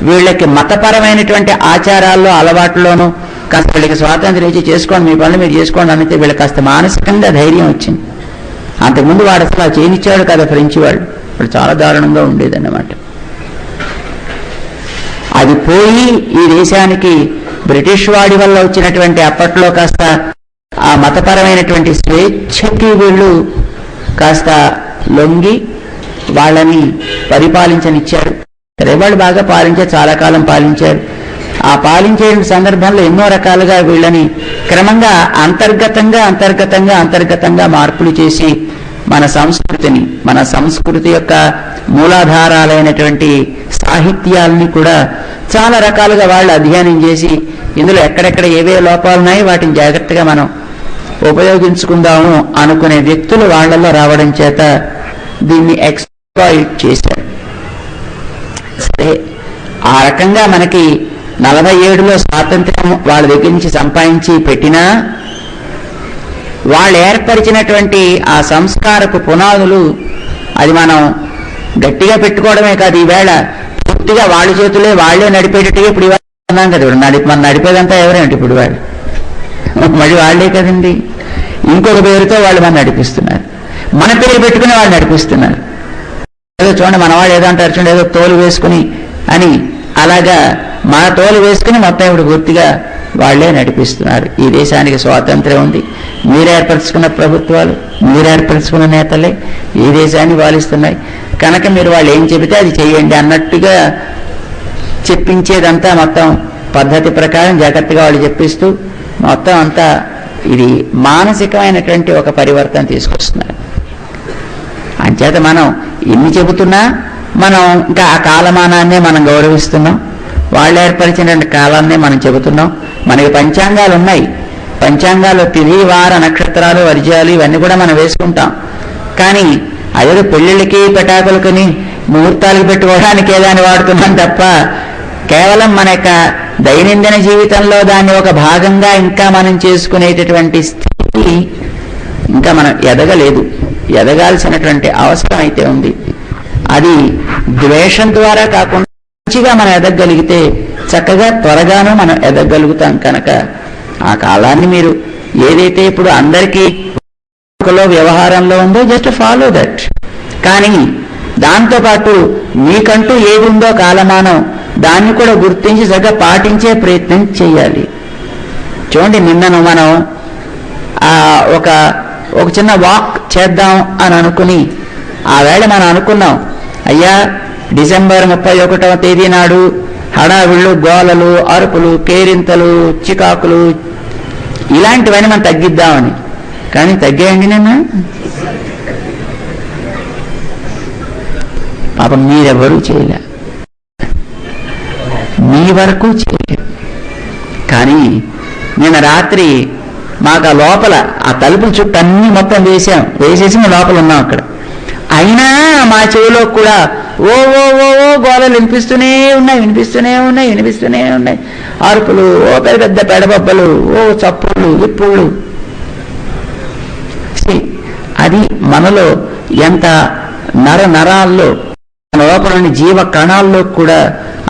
వీళ్ళకి మతపరమైనటువంటి ఆచారాల్లో అలవాట్లోనూ కాస్త వీళ్ళకి స్వాతంత్ర్యం ఇచ్చి చేసుకోండి, మీ పనులు మీరు చేసుకోండి అంటే వీళ్ళకి కాస్త మానసికంగా ధైర్యం వచ్చింది. అంతకుముందు వాడు అసలు చేయనిచ్చాడు కదా ఫ్రెంచి వాళ్ళు, ఇప్పుడు చాలా దారుణంగా ఉండేదన్నమాట. అది పోయి ఈ దేశానికి బ్రిటిష్ వాడి వల్ల వచ్చినటువంటి అప్పట్లో కాస్త ఆ మతపరమైనటువంటి స్వేచ్ఛకి వీళ్ళు కాస్త లొంగి వాళ్ళని పరిపాలించనిచ్చారు. సరే, వాళ్ళు బాగా పాలించారు, చాలా కాలం పాలించారు. ఆ పాలించే సందర్భంలో ఎన్నో రకాలుగా వీళ్ళని క్రమంగా అంతర్గతంగా మార్పులు చేసి మన సంస్కృతిని, మన సంస్కృతి యొక్క మూలాధారాలైనటువంటి సాహిత్యాలని కూడా చాలా రకాలుగా వాళ్ళు అధ్యయనం చేసి ఇందులో ఎక్కడెక్కడ ఏవే లోపాలు ఉన్నాయి వాటిని జాగ్రత్తగా మనం ఉపయోగించుకుందాము అనుకునే వ్యక్తులు వాళ్ళల్లో రావడం చేత దీన్ని ఎక్స్‌ప్లాయిట్ చేశారు. సరే, ఆ రకంగా మనకి 47లో స్వాతంత్ర్యం వాళ్ళ దగ్గర నుంచి సంపాదించి పెట్టినా వాళ్ళు ఏర్పరిచినటువంటి ఆ సంస్కారపు పునాదులు అది మనం గట్టిగా పెట్టుకోవడమే కాదు, ఈవేళ పూర్తిగా వాళ్ళ చేతులే వాళ్లే నడిపేటట్టుగా ఇప్పుడు ఇవాళ అన్నాం కదా, మనం నడిపేదంతా ఎవరేంటి ఇప్పుడు వాళ్ళు మళ్ళీ వాళ్లే కదండి. ఇంకొక పేరుతో వాళ్ళు మనం నడిపిస్తున్నారు, మన పేరు పెట్టుకుని వాళ్ళు నడిపిస్తున్నారు. ఏదో చూడండి మన వాళ్ళు ఏదో అంటారు చూడండి, ఏదో తోలు వేసుకుని అని, అలాగా మన తోలు వేసుకుని మొత్తం ఇప్పుడు పూర్తిగా వాళ్లే నడిపిస్తున్నారు. ఈ దేశానికి స్వాతంత్ర్యం ఉంది, మీరు ఏర్పరచుకున్న ప్రభుత్వాలు, మీరు ఏర్పరచుకున్న నేతలే ఈ దేశాన్ని పాలిస్తున్నాయి కనుక మీరు వాళ్ళు ఏం చెబితే అది చెయ్యండి అన్నట్టుగా చెప్పించేదంతా మొత్తం పద్ధతి ప్రకారం జాగ్రత్తగా వాళ్ళు చెప్పిస్తూ మొత్తం అంతా ఇది మానసికమైనటువంటి ఒక పరివర్తన తీసుకొస్తున్నారు. అంచేత మనం ఎన్ని చెబుతున్నా మనం ఇంకా ఆ కాలమానాన్నే మనం గౌరవిస్తున్నాం, వాళ్ళు ఏర్పరిచినటువంటి కాలాన్నే మనం చెబుతున్నాం. మనకి పంచాంగాలు ఉన్నాయి, పంచాంగాలు తిథి వార నక్షత్రాలు వర్జ్యాలు ఇవన్నీ కూడా మనం వేసుకుంటాం. కానీ అదే పెళ్లిళ్ళకి పెటాకులకని ముహూర్తాలకు పెట్టుకోవడానికి ఏదాన్ని వాడుతున్నాం తప్ప కేవలం మన యొక్క దైనందిన జీవితంలో దాన్ని ఒక భాగంగా ఇంకా మనం చేసుకునేటటువంటి స్థితి ఇంకా మనం ఎదగలేదు. ఎదగాల్సినటువంటి అవసరం అయితే ఉంది. అది ద్వేషం ద్వారా కాకుండా మంచిగా మనం ఎదగగలిగితే చక్కగా త్వరగానూ మనం ఎదగలుగుతాం. కనుక ఆ కాలాన్ని మీరు ఏదైతే ఇప్పుడు అందరికీ వ్యవహారంలో ఉందో జస్ట్ ఫాలో దట్. కానీ దాంతోపాటు మీకంటూ ఏది ఉందో కాలమానం దాన్ని కూడా గుర్తించి చక్కగా పాటించే ప్రయత్నం చేయాలి. చూడండి, నిన్నను మనం ఒక చిన్న వాక్ చేద్దాం అని అనుకుని ఆ వేళ మనం అనుకున్నాం, అయ్యా డిసెంబర్ 31వ తేదీ నాడు హడావిళ్ళు, గోలలు, అరుపులు, కేరింతలు, చికాకులు ఇలాంటివన్నీ మనం తగ్గిద్దామని. కానీ తగ్గాయండి నిన్న? పాపం మీరెవరూ చేయలే, మీ వరకు చేయలేదు. కానీ నిన్న రాత్రి మాకు ఆ లోపల ఆ తలుపుల చుట్టూ అన్ని మొత్తం వేసేసి మేము లోపల ఉన్నాం అక్కడ. అయినా మా చెవిలో కూడా ఓ ఓ ఓ ఓ గోళలు వినిపిస్తూనే ఉన్నాయి, అరుపులు, ఓ పెద్ద పెద్ద పెడబొబ్బలు, ఓ చప్పుళ్ళు, విప్పుళ్ళు. అది మనలో ఎంత నరాల్లో లోపలని జీవ కణాల్లో కూడా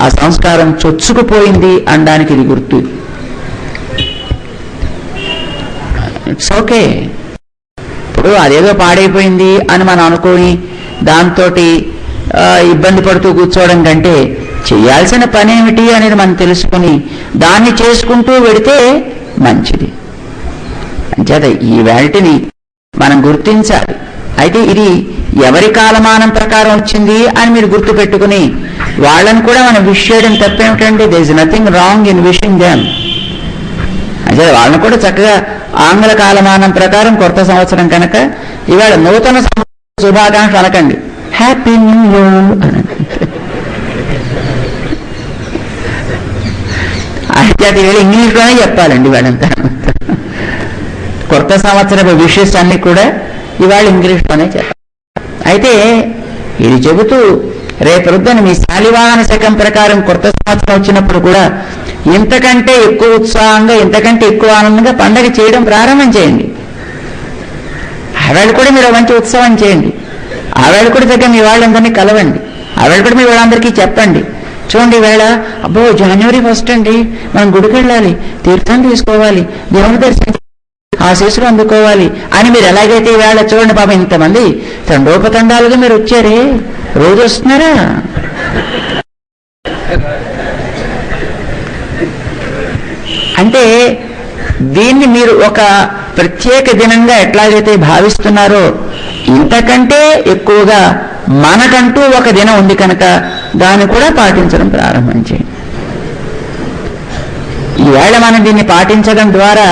ఆ సంస్కారం చొచ్చుకుపోయింది అనడానికి ఇది గుర్తు. It's okay. ఇప్పుడు అదేదో పాడైపోయింది అని మనం అనుకొని దాంతో ఇబ్బంది పడుతూ కూర్చోవడం కంటే చేయాల్సిన పని ఏమిటి అనేది మనం తెలుసుకుని దాన్ని చేసుకుంటూ వెడితే మంచిది. అంచేత ఈ వేళటిని మనం గుర్తించాలి. అయితే ఇది ఎవరి కాలమానం ప్రకారం వచ్చింది అని మీరు గుర్తు పెట్టుకుని వాళ్ళని కూడా మనం విష్ చేయడం తప్పేమిటండి? There is nothing wrong in wishing them. అంటే వాళ్ళని కూడా చక్కగా ఆంగ్ల కాలమానం ప్రకారం కొత్త సంవత్సరం కనుక ఇవాళ నూతన శుభాకాంక్షలు అనకండి, హ్యాపీ న్యూ ఇయర్ అనండి. అది వేళ ఇంగ్లీష్లోనే చెప్పాలండి వాళ్ళంతా. కొత్త సంవత్సరపు విషెస్ అన్ని కూడా ఇవాళ ఇంగ్లీష్లోనే చెప్పాలి. అయితే ఇది చెబుతూ రేపొద్దున మీ శాలివాహన శకం ప్రకారం కొత్త సంవత్సరం వచ్చినప్పుడు కూడా ఇంతకంటే ఎక్కువ ఉత్సాహంగా, ఇంతకంటే ఎక్కువ ఆనందంగా పండగ చేయడం ప్రారంభం చేయండి. ఆవేళ కూడా మీరు మంచి ఉత్సవం చేయండి. ఆవేళ కూడా దగ్గర మీ వాళ్ళందరినీ కలవండి. ఆవేళ కూడా మీ వాళ్ళందరికీ చెప్పండి, చూడండి వేళ అబ్బో జనవరి 1 అండి, మనం గుడికి వెళ్ళాలి, తీర్థం తీసుకోవాలి, దేవుని దర్శనం ఆశీస్సులు అందుకోవాలి అని మీరు ఎలాగైతే ఈవేళ చూడండి పాపం ఇంతమంది తండోపతండాలుగా మీరు వచ్చారే, రోజు వస్తున్నారా? అంటే దీన్ని మీరు ఒక ప్రత్యేక దినంగా ఎట్లాగైతే భావిస్తున్నారో ఇంతకంటే ఎక్కువగా మనకంటూ ఒక దినం ఉంది కనుక దాన్ని కూడా పాటించడం ప్రారంభం చేయండి. ఈవేళ మనం దీన్ని పాటించడం ద్వారా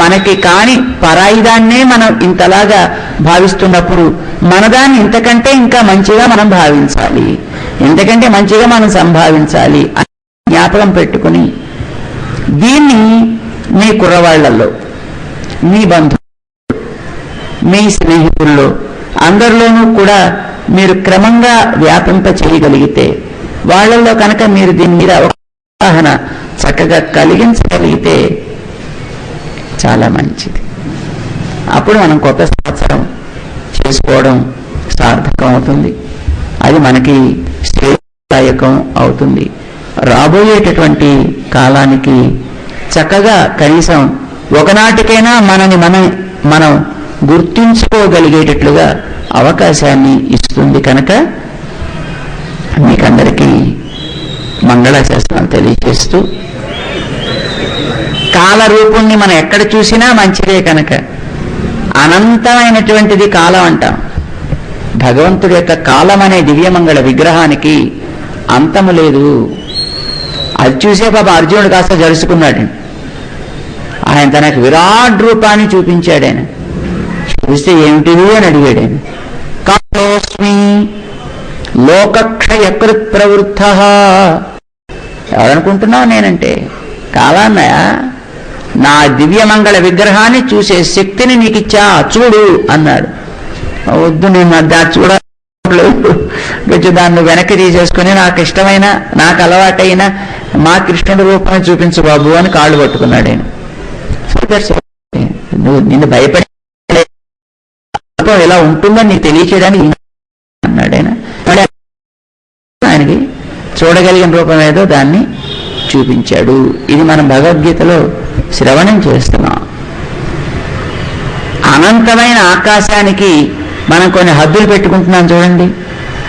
మనకి కాని పరాయిదాన్నే మనం ఇంతలాగా భావిస్తున్నప్పుడు మనదాన్ని ఇంతకంటే ఇంకా మంచిగా మనం భావించాలి, ఇంతకంటే మంచిగా మనం సంభావించాలి అని జ్ఞాపకం పెట్టుకుని దీన్ని మీ కుర్రవాళ్లలో, మీ బంధువులు, మీ స్నేహితుల్లో అందరిలోనూ కూడా మీరు క్రమంగా వ్యాపింప చేయగలిగితే, వాళ్ళల్లో కనుక మీరు దీని మీద అవగాహన చక్కగా కలిగించగలిగితే చాలా మంచిది. అప్పుడు మనం కొత్త సంవత్సరం చేసుకోవడం సార్థకం అవుతుంది. అది మనకి శ్రేయదాయకం అవుతుంది. రాబోయేటటువంటి కాలానికి చక్కగా కనీసం ఒకనాటికైనా మనం గుర్తించుకోగలిగేటట్లుగా అవకాశాన్ని ఇస్తుంది. కనుక మీకందరికీ మంగళాశాసనాలు తెలియజేస్తూ, కాలరూపుణ్ణి మనం ఎక్కడ చూసినా మంచిదే కనుక అనంతమైనటువంటిది కాలం అంటాం. భగవంతుడి యొక్క కాలం అనే దివ్యమంగళ విగ్రహానికి అంతము లేదు. అది చూసే పాప అర్జునుడు కాస్త జరుచుకున్నాడు. ఆయన తనకు విరాట్ రూపాన్ని చూపించాడు. ఆయన చూస్తే ఏమిటిది అని అడిగాడు. ఆయన కాలోస్మి లోకక్షయకృత్ ప్రవృత్త. ఎవరనుకుంటున్నావు నేనంటే? కాలాన్నయ, నా దివ్యమంగళ విగ్రహాన్ని చూసే శక్తిని నీకు ఇచ్చా, చూడు అన్నాడు. వద్దు, నేను దాన్ని చూడలేదు, కొంచెం దాన్ని వెనక్కి తీసేసుకుని నాకు ఇష్టమైన, నాకు అలవాటైన మా కృష్ణుడి రూపాన్ని చూపించు బాబు అని కాళ్ళు పట్టుకున్నాడు. ఆయన నువ్వు నిన్ను భయపడే ఇలా ఉంటుందని నీకు తెలియచేయడానికి అన్నాడు. ఆయనకి చూడగలిగిన రూపం ఏదో దాన్ని చూపించాడు. ఇది మనం భగవద్గీతలో శ్రవణం చేస్తున్నాం. అనంతమైన ఆకాశానికి మనం కొన్ని హద్దులు పెట్టుకుంటున్నాం చూడండి.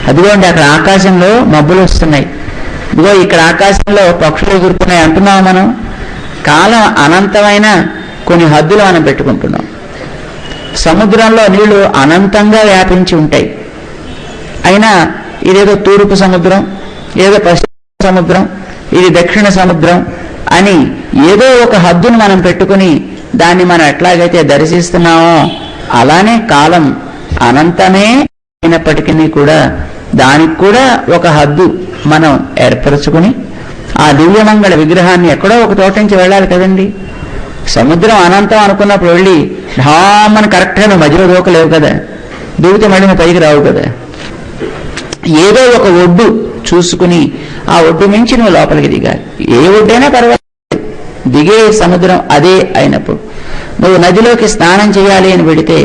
అదిగోండి అక్కడ ఆకాశంలో మబ్బులు వస్తున్నాయి, ఇదిగో ఇక్కడ ఆకాశంలో పక్షులు ఎగురుతున్నాయి అంటున్నాం. మనం కాలం అనంతమైన కొన్ని హద్దులు మనం పెట్టుకుంటున్నాం. సముద్రంలో నీళ్లు అనంతంగా వ్యాపించి ఉంటాయి. అయినా ఇదేదో తూర్పు సముద్రం, ఏదో పశ్చిమ సముద్రం, ఇది దక్షిణ సముద్రం అని ఏదో ఒక హద్దును మనం పెట్టుకుని దాన్ని మనం ఎట్లాగైతే దర్శిస్తున్నామో అలానే కాలం అనంతమే అయినప్పటికీ కూడా దానికి కూడా ఒక హద్దు మనం ఏర్పరచుకుని ఆ దివ్యమంగళ విగ్రహాన్ని ఎక్కడో ఒక చోట నుంచి వెళ్ళాలి కదండి. సముద్రం అనంతం అనుకున్నప్పుడు వెళ్ళి ఢామని కరెక్ట్గా నువ్వు మధ్యలో దూకలేవు కదా, దూకితే మళ్ళీ నువ్వు పైకి రావు కదా. ఏదో ఒక ఒడ్డు చూసుకుని ఆ ఒడ్డు మించి నువ్వు లోపలికి దిగాలి. ఏ ఒడ్డైనా పర్వాలేదు, దిగే సముద్రం అదే అయినప్పుడు నువ్వు నదిలోకి స్నానం చేయాలి అని పెడితే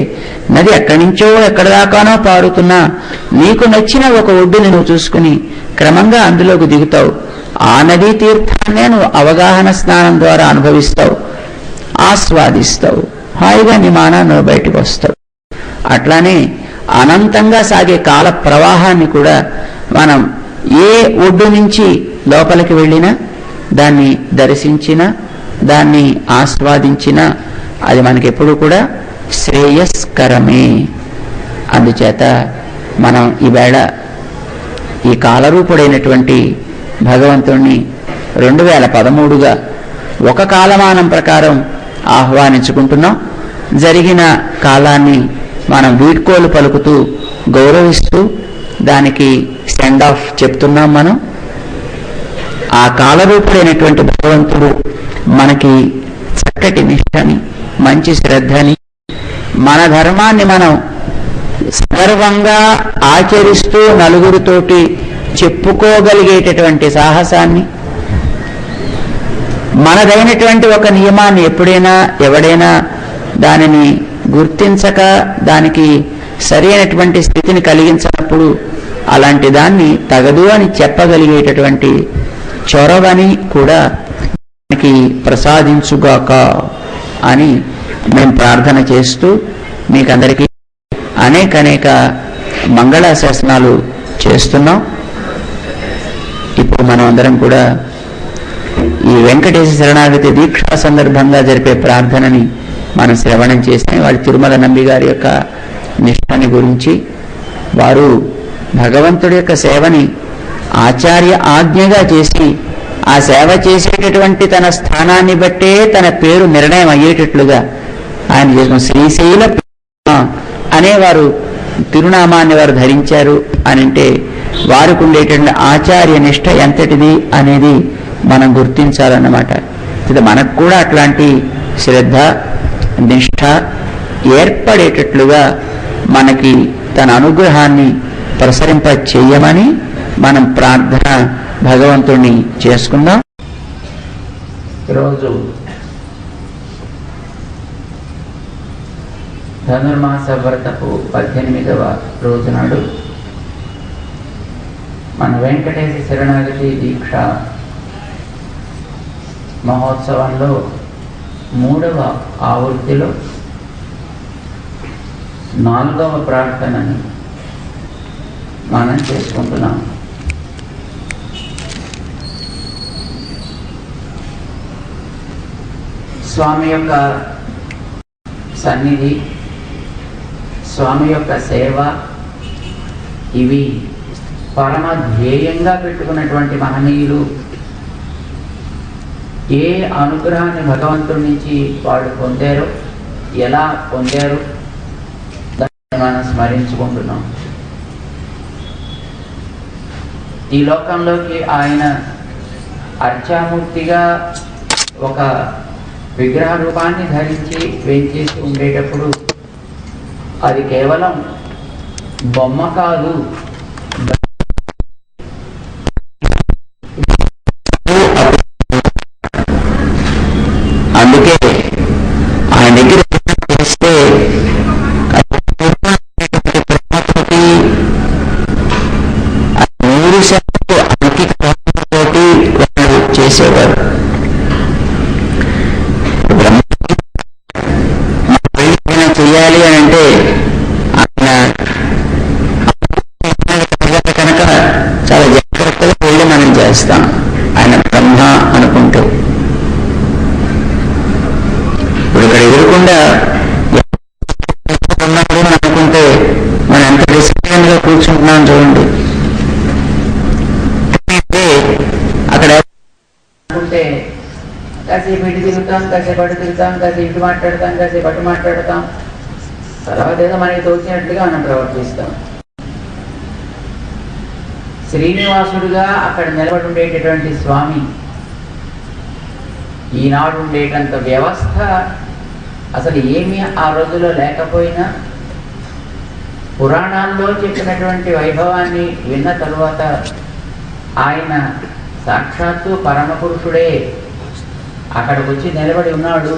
నది ఎక్కడి నుంచో ఎక్కడి దాకానో పారుతున్నా నీకు నచ్చిన ఒక ఒడ్డుని నువ్వు చూసుకుని క్రమంగా అందులోకి దిగుతావు. ఆ నదీ తీర్థాన్నే నువ్వు అవగాహన స్నానం ద్వారా అనుభవిస్తావు, ఆస్వాదిస్తావు, హాయిగా నీ మానాన్ని నువ్వు బయటకు వస్తావు. అట్లానే అనంతంగా సాగే కాల ప్రవాహాన్ని కూడా మనం ఏ ఒడ్డు నుంచి లోపలికి వెళ్ళినా, దాన్ని దర్శించినా, దాన్ని ఆస్వాదించినా అది మనకెప్పుడు కూడా శ్రేయస్కరమే. అందుచేత మనం ఈవేళ ఈ కాలరూపుడైనటువంటి భగవంతుణ్ణి 2013గా ఒక కాలమానం ప్రకారం ఆహ్వానించుకుంటున్నాం. జరిగిన కాలాన్ని మనం వీడ్కోలు పలుకుతూ గౌరవిస్తూ దానికి సెండ్ ఆఫ్ చెప్తున్నాం. మనం ఆ కాలరూపుడైనటువంటి భగవంతుడు మనకి చక్కటి నిష్టని, మంచి శ్రద్ధని, మన ధర్మాన్ని మనం సగర్వంగా ఆచరిస్తూ నలుగురితోటి చెప్పుకోగలిగేటటువంటి సాహసాన్ని, మనదైనటువంటి ఒక నియమాన్ని ఎప్పుడైనా ఎవడైనా దానిని గుర్తించక దానికి సరైనటువంటి స్థితిని కలిగించినప్పుడు అలాంటి దాన్ని తగదు అని చెప్పగలిగేటటువంటి చొరవని కూడా మనకి ప్రసాదించుగాక అని మేము ప్రార్థన చేస్తూ మీకందరికీ అనేక మంగళాశాసనాలు చేస్తున్నాం. ఇప్పుడు మనం అందరం కూడా ఈ వెంకటేశ శరణాగతి దీక్షా సందర్భంగా జరిపే ప్రార్థనని మనం శ్రవణం చేస్తే వారి తిరుమల నంబి గారి యొక్క నిష్ఠని గురించి, వారు భగవంతుడి యొక్క సేవని ఆచార్య ఆజ్ఞగా చేసి ఆ సేవ చేసేటటువంటి తన స్థానాన్ని బట్టే తన పేరు నిర్ణయం అయ్యేటట్లుగా ఆయన చేసిన శ్రీశైల అనేవారు తిరునామాన్ని వారు ధరించారు అని అంటే వారికి ఉండేటువంటి ఆచార్య నిష్ఠ ఎంతటిది అనేది మనం గుర్తించాలన్నమాట. ఇది మనకు కూడా అట్లాంటి శ్రద్ధ నిష్ఠ ఏర్పడేటట్లుగా మనకి తన అనుగ్రహాన్ని ప్రసరింప చెయ్యమని మనం ప్రార్థన భగవంతుణ్ణి చేసుకుందాం. ఈరోజు ధనుర్మాస వ్రతపు 18వ రోజు నాడు మన వెంకటేశ శరణాగతి దీక్ష మహోత్సవంలో 3వ ఆవృత్తిలో 4వ ప్రార్థనని మనం చేసుకుంటున్నాం. స్వామి యొక్క సన్నిధి, స్వామి యొక్క సేవ, ఇవి పరమ ధ్యేయంగా పెట్టుకున్నటువంటి మహనీయులు ఏ అనుగ్రహాన్ని భగవంతుడి నుంచి వాళ్ళు పొందారో, ఎలా పొందారో దాన్ని మనం స్మరించుకుంటున్నాం. ఈ లోకంలోకి ఆయన అర్చామూర్తిగా ఒక విగ్రహ రూపాన్ని ధరించి వేంచేసి ఉండేటప్పుడు అది కేవలం బొమ్మ కాదు, అందుకే ఆయన దగ్గర చేస్తే చేసేవారు. చేయాలి అని అంటే ఆయన కనుక చాలా జాగ్రత్తగా వెళ్ళి మనం చేస్తాం. ఆయన బ్రహ్మ అనుకుంటూ ఇప్పుడు ఇక్కడ ఎదురకుండా ఉన్నప్పుడు అనుకుంటే మనం ఎంత డిసిప్లిన్ గా కూర్చుంటున్నాం చూడండి. అక్కడ అనుకుంటే కాసేపు ఇటు తిరుగుతాం, కాసేపు అటు తిరుగుతాం, కాసేపు ఇటు మాట్లాడతాం, కాసేపు అటు మాట్లాడతాం, తర్వాత ఏదో మనకి తోచినట్లుగా మనం ప్రవర్తిస్తాం. శ్రీనివాసుడుగా అక్కడ నిలబడి ఉండేటటువంటి స్వామి ఈనాడు ఉండేటంత వ్యవస్థ అసలు ఏమీ ఆ రోజుల్లో లేకపోయినా పురాణాల్లో చెప్పినటువంటి వైభవాన్ని విన్న తరువాత ఆయన సాక్షాత్తు పరమ పురుషుడే అక్కడికి వచ్చి నిలబడి ఉన్నాడు.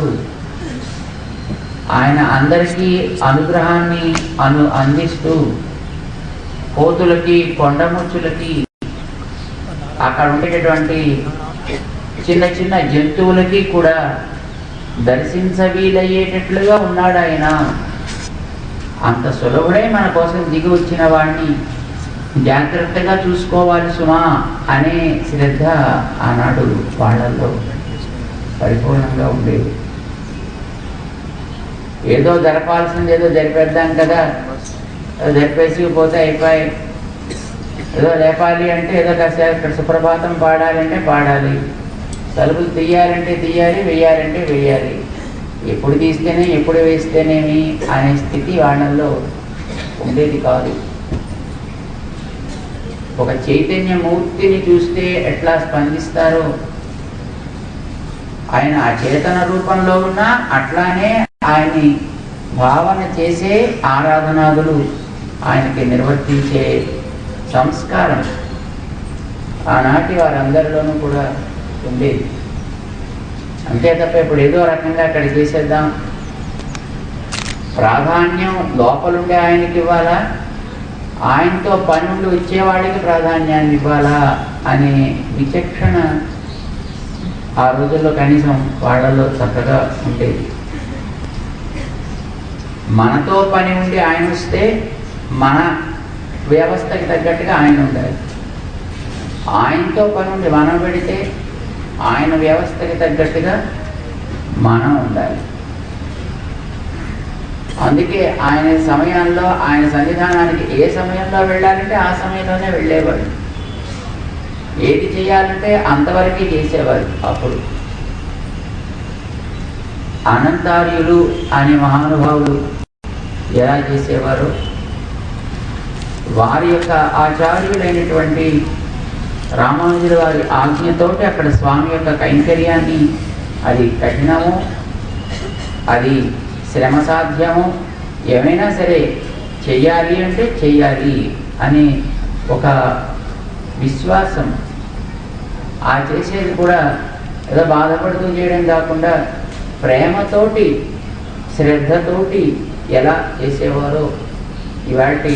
ఆయన అందరికీ అనుగ్రహాన్ని అందిస్తూ కోతులకి, కొండముచ్చులకి, అక్కడ ఉండేటటువంటి చిన్న చిన్న జంతువులకి కూడా దర్శించవీలయ్యేటట్లుగా ఉన్నాడు ఆయన. అంత సులభుడే మన కోసం దిగి వచ్చిన వాడిని జాగ్రత్తగా చూసుకోవాలి సుమా అనే శ్రద్ధ ఆనాడు వాళ్ళల్లో పరిపూర్ణంగా ఉండేది. ఏదో జరపాల్సింది ఏదో జరిపేద్దాం కదా, జరిపేసి పోతే అయిపోయి, ఏదో లేపాలి అంటే ఏదో కాసేపు ఇక్కడ సుప్రభాతం పాడాలంటే పాడాలి, తలుపులు తీయాలంటే తీయాలి, వేయాలంటే వేయాలి. ఎప్పుడు తీస్తేనే ఎప్పుడు వేస్తేనేమి అనే స్థితి వాళ్ళల్లో ఉండేది కాదు. ఒక చైతన్యమూర్తిని చూస్తే ఎట్లా స్పందిస్తారో ఆయన అచేతన రూపంలో ఉన్నా అట్లానే ఆయన్ని భావన చేసే ఆరాధనాదులు ఆయనకి నిర్వర్తించే సంస్కారం ఆనాటి వారందరిలోనూ కూడా ఉండేది. అంతే తప్ప ఇప్పుడు ఏదో రకంగా అక్కడ చేసేద్దాం, ప్రాధాన్యం లోపలుండే ఆయనకి ఇవ్వాలా, ఆయనతో పని ఉండి వచ్చేవాడికి ప్రాధాన్యాన్ని ఇవ్వాలా అనే విచక్షణ ఆ రోజుల్లో కనీసం వాళ్ళలో చక్కగా ఉండేది. మనతో పని ఉండి ఆయన వస్తే మన వ్యవస్థకి తగ్గట్టుగా ఆయన ఉండాలి, ఆయనతో పని ఉండి మనం పెడితే ఆయన వ్యవస్థకి తగ్గట్టుగా మనం ఉండాలి. అందుకే ఆయన సమయంలో ఆయన సన్నిధానానికి ఏ సమయంలో వెళ్ళాలంటే ఆ సమయంలోనే వెళ్ళేవాడు, ఏది చేయాలంటే అంతవరకే చేసేవారు. అప్పుడు అనంతార్యులు అనే మహానుభావులు ఎలా చేసేవారు, వారి యొక్క ఆచార్యులైనటువంటి రామానుజుల వారి ఆజ్ఞతోటి అక్కడ స్వామి యొక్క కైంకర్యాన్ని, అది కఠినము, అది శ్రమ సాధ్యము, ఏమైనా సరే చెయ్యాలి అంటే చెయ్యాలి అనే ఒక విశ్వాసం, ఆ చేసేది కూడా ఏదో బాధపడుతూ చేయడం కాకుండా ప్రేమతోటి శ్రద్ధతోటి ఎలా చేసేవారో ఇవాటి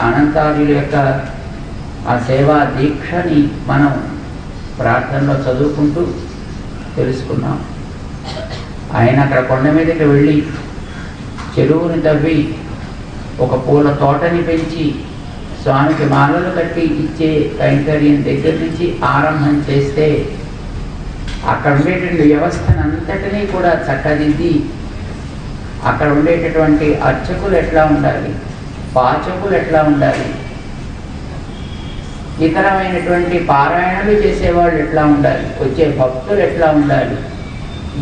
అనంతార్యుల యొక్క ఆ సేవా దీక్షని మనం ప్రార్థనలో చదువుకుంటూ తెలుసుకున్నాం. ఆయన అక్కడ కొండ మీదకి వెళ్ళి చెరువుని తవ్వి ఒక పూల తోటని పెంచి స్వామికి మాలలు కట్టి ఇచ్చే కైంకర్యం దగ్గర నుంచి ఆరంభం చేస్తే అక్కడ ఉండేటువంటి వ్యవస్థనంతటినీ కూడా చక్కదిద్ది అక్కడ ఉండేటటువంటి అర్చకులు ఎట్లా ఉండాలి, పాచకులు ఎట్లా ఉండాలి, ఇతరమైనటువంటి పారాయణలు చేసేవాళ్ళు ఎట్లా ఉండాలి, వచ్చే భక్తులు ఎట్లా ఉండాలి,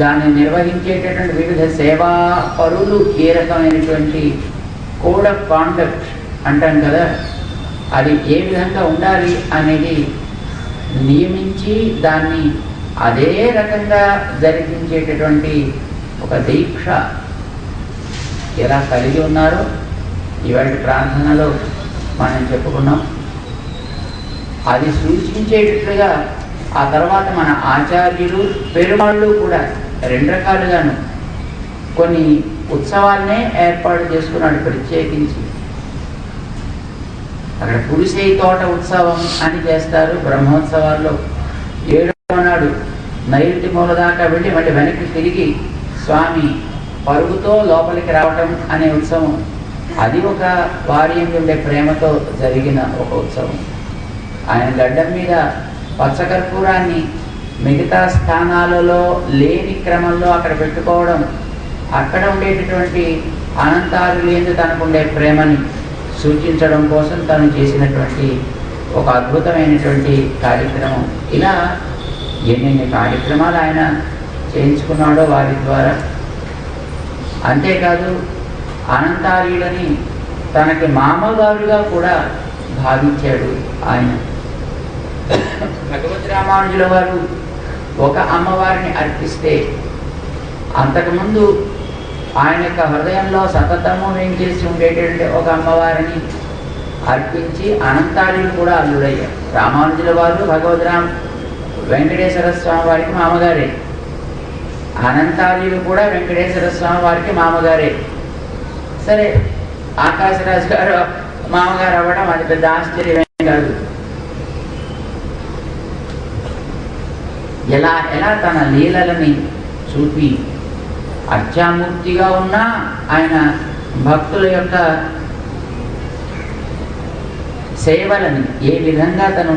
దాన్ని నిర్వహించేటటువంటి వివిధ సేవా పరులు ఏ రకమైనటువంటి కోడ్ ఆఫ్ కాండక్ట్ అంటాం కదా, అది ఏ విధంగా ఉండాలి అనేది నియమించి దాన్ని అదే రకంగా జరిపించేటటువంటి ఒక దీక్ష ఎలా కలిగి ఉన్నారో ఇవాటి ప్రార్థనలో మనం చెప్పుకున్నాం. అది సూచించేటట్లుగా ఆ తర్వాత మన ఆచార్యులు పెరుమాళ్ళు కూడా రెండు రకాలుగాను కొన్ని ఉత్సవాలనే ఏర్పాటు చేసుకున్నాడు ప్రత్యేకించి. అక్కడ పులిసే తోట ఉత్సవం అని చేస్తారు బ్రహ్మోత్సవాల్లో. 7వ నాడు నైరుతి మూల దాకా వెళ్ళి మళ్ళీ వెనక్కి తిరిగి స్వామి పరుగుతో లోపలికి రావటం అనే ఉత్సవం, అది ఒక వారి ఉండే ప్రేమతో జరిగిన ఒక ఉత్సవం. ఆయన గడ్డం మీద పచ్చకర్పూరాన్ని మిగతా స్థానాలలో లేని క్రమంలో అక్కడ పెట్టుకోవడం, అక్కడ ఉండేటటువంటి అనంతారులు ఎందుకు తనకుండే ప్రేమని సూచించడం కోసం తను చేసినటువంటి ఒక అద్భుతమైనటువంటి కార్యక్రమం. ఇలా ఎన్నెన్ని కార్యక్రమాలు ఆయన చేయించుకున్నాడో వారి ద్వారా. అంతేకాదు అనంతార్యులని తనకి మామగారుగా కూడా భావించాడు ఆయన. భగవద్ రామానుజుల వారు ఒక అమ్మవారిని అర్పిస్తే అంతకుముందు ఆయన యొక్క హృదయంలో సతతము వేంచేసి ఉండేటటువంటి ఒక అమ్మవారిని అర్పించి అనంతార్యులు కూడా అల్లుడయ్యారు. రామానుజుల వారు భగవద్రామ్ వెంకటేశ్వర స్వామి వారికి మామగారే, అనంతార్యులు కూడా వెంకటేశ్వర స్వామి వారికి మామగారే. సరే, ఆకాశరాజు గారు మామగారు అవ్వడం అది పెద్ద ఆశ్చర్యమే కాదు. ఎలా ఎలా తన లీలలని చూపి అర్చామూర్తిగా ఉన్నా ఆయన భక్తుల యొక్క సేవలని ఏ విధంగా తను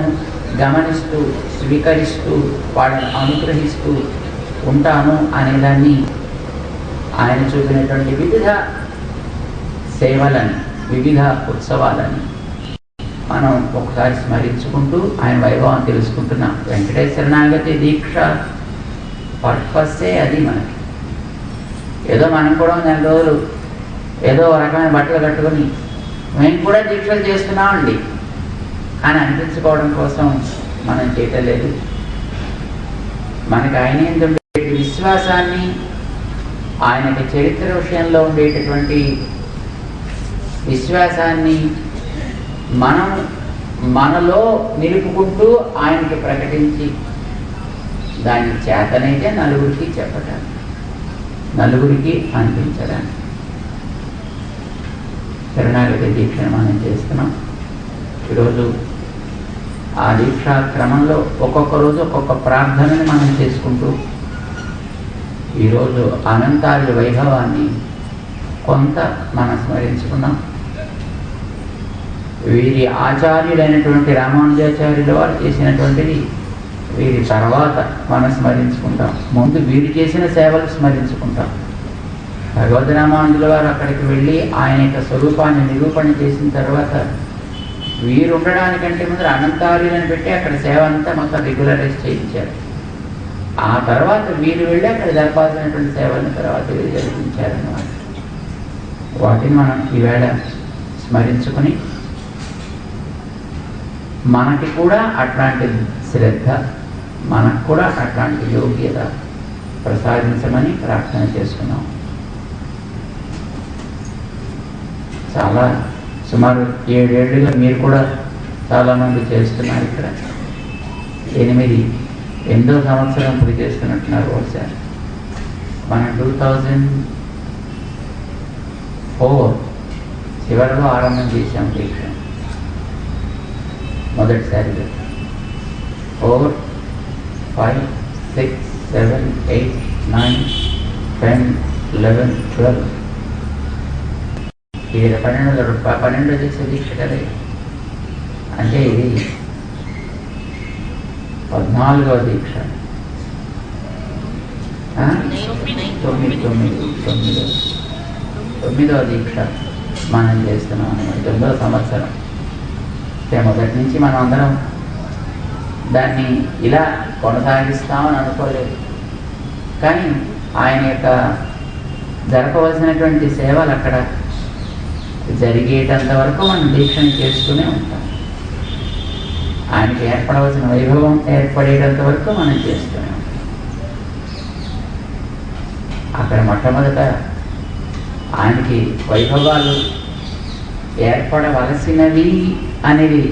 గమనిస్తూ స్వీకరిస్తూ వాళ్ళని అనుగ్రహిస్తూ ఉంటాను అనేదాన్ని ఆయన చూపినటువంటి వివిధ సేవలని, వివిధ ఉత్సవాలని మనం ఒకసారి స్మరించుకుంటూ ఆయన వైభవం తెలుసుకుంటున్నాం. వెంకటేశ్వర నాగతి దీక్ష పర్పస్సే అది. మనకి ఏదో మనం కూడా 4 రోజులు ఏదో రకమైన బట్టలు కట్టుకొని మేము కూడా దీక్షలు చేస్తున్నామండి, అని అనిపించుకోవడం కోసం మనం చేయటం లేదు. మనకు ఆయన యందు ఉండే విశ్వాసాన్ని, ఆయనకి చరిత్ర విషయంలో ఉండేటటువంటి విశ్వాసాన్ని మనం మనలో నిలుపుకుంటూ ఆయనకి ప్రకటించి దాని చేతనైతే నలుగురికి చెప్పడానికి, నలుగురికి అనిపించడానికి శరణాగతి దీక్షను మనం చేస్తున్నాం. ఈరోజు ఆ దీక్షా క్రమంలో ఒక్కొక్క రోజు ఒక్కొక్క ప్రార్థనని మనం చేసుకుంటూ ఈరోజు అనంతార్య వైభవాన్ని కొంత మనం స్మరించుకున్నాం. వీరి ఆచార్యులైనటువంటి రామానుజాచార్యుల వారు చేసినటువంటిది వీరి తర్వాత మనం స్మరించుకుంటాం. ముందు వీరు చేసిన సేవలు స్మరించుకుంటాం. భగవద్ రామానుజుల వారు అక్కడికి వెళ్ళి ఆయన యొక్క స్వరూపాన్ని నిరూపణ చేసిన తర్వాత వీరు ఉండడానికంటే ముందు అనంతార్యులను పెట్టి అక్కడ సేవ అంతా మొత్తం రెగ్యులరైజ్ చేయించారు. ఆ తర్వాత వీరు వెళ్ళి అక్కడ జరపాల్సినటువంటి సేవలను తర్వాత వీరు జరిపించారన్నమాట. వాటిని మనం ఈవేళ స్మరించుకొని మనకి కూడా అట్లాంటి శ్రద్ధ, మనకు కూడా అట్లాంటి యోగ్యత ప్రసాదించమని ప్రార్థన చేసుకున్నాం. చాలా సుమారు 7 ఏళ్ళుగా మీరు కూడా చాలామంది చేస్తున్నారు. ఇక్కడ 8వ సంవత్సరం ఇప్పుడు చేస్తున్నట్టున్నారు. బహుశా మనం 2004 చివరిలో ఆరంభం చేశాం దీక్ష. మొదటిసారిగా 4, 5, 6, 7, 8, 9, 10, 11, 12 ఇది 12 చేసే దీక్ష కదా. అంటే ఇది 14వ దీక్ష. 9వ దీక్ష మనం చేస్తున్నాం అన్నమాట. 9వ సంవత్సరం. మొదటి నుంచి మనం అందరం దాన్ని ఇలా కొనసాగిస్తామని అనుకోలేదు. కానీ ఆయన యొక్క జరపవలసినటువంటి సేవలు అక్కడ జరిగేటంత వరకు మనం దీక్షను చేస్తూనే ఉంటాం. ఆయనకి ఏర్పడవలసిన వైభవం ఏర్పడేటంత వరకు మనం చేస్తూనే ఉంటాం. అక్కడ మొట్టమొదట ఆయనకి వైభవాలు ఏర్పడవలసినవి అనేది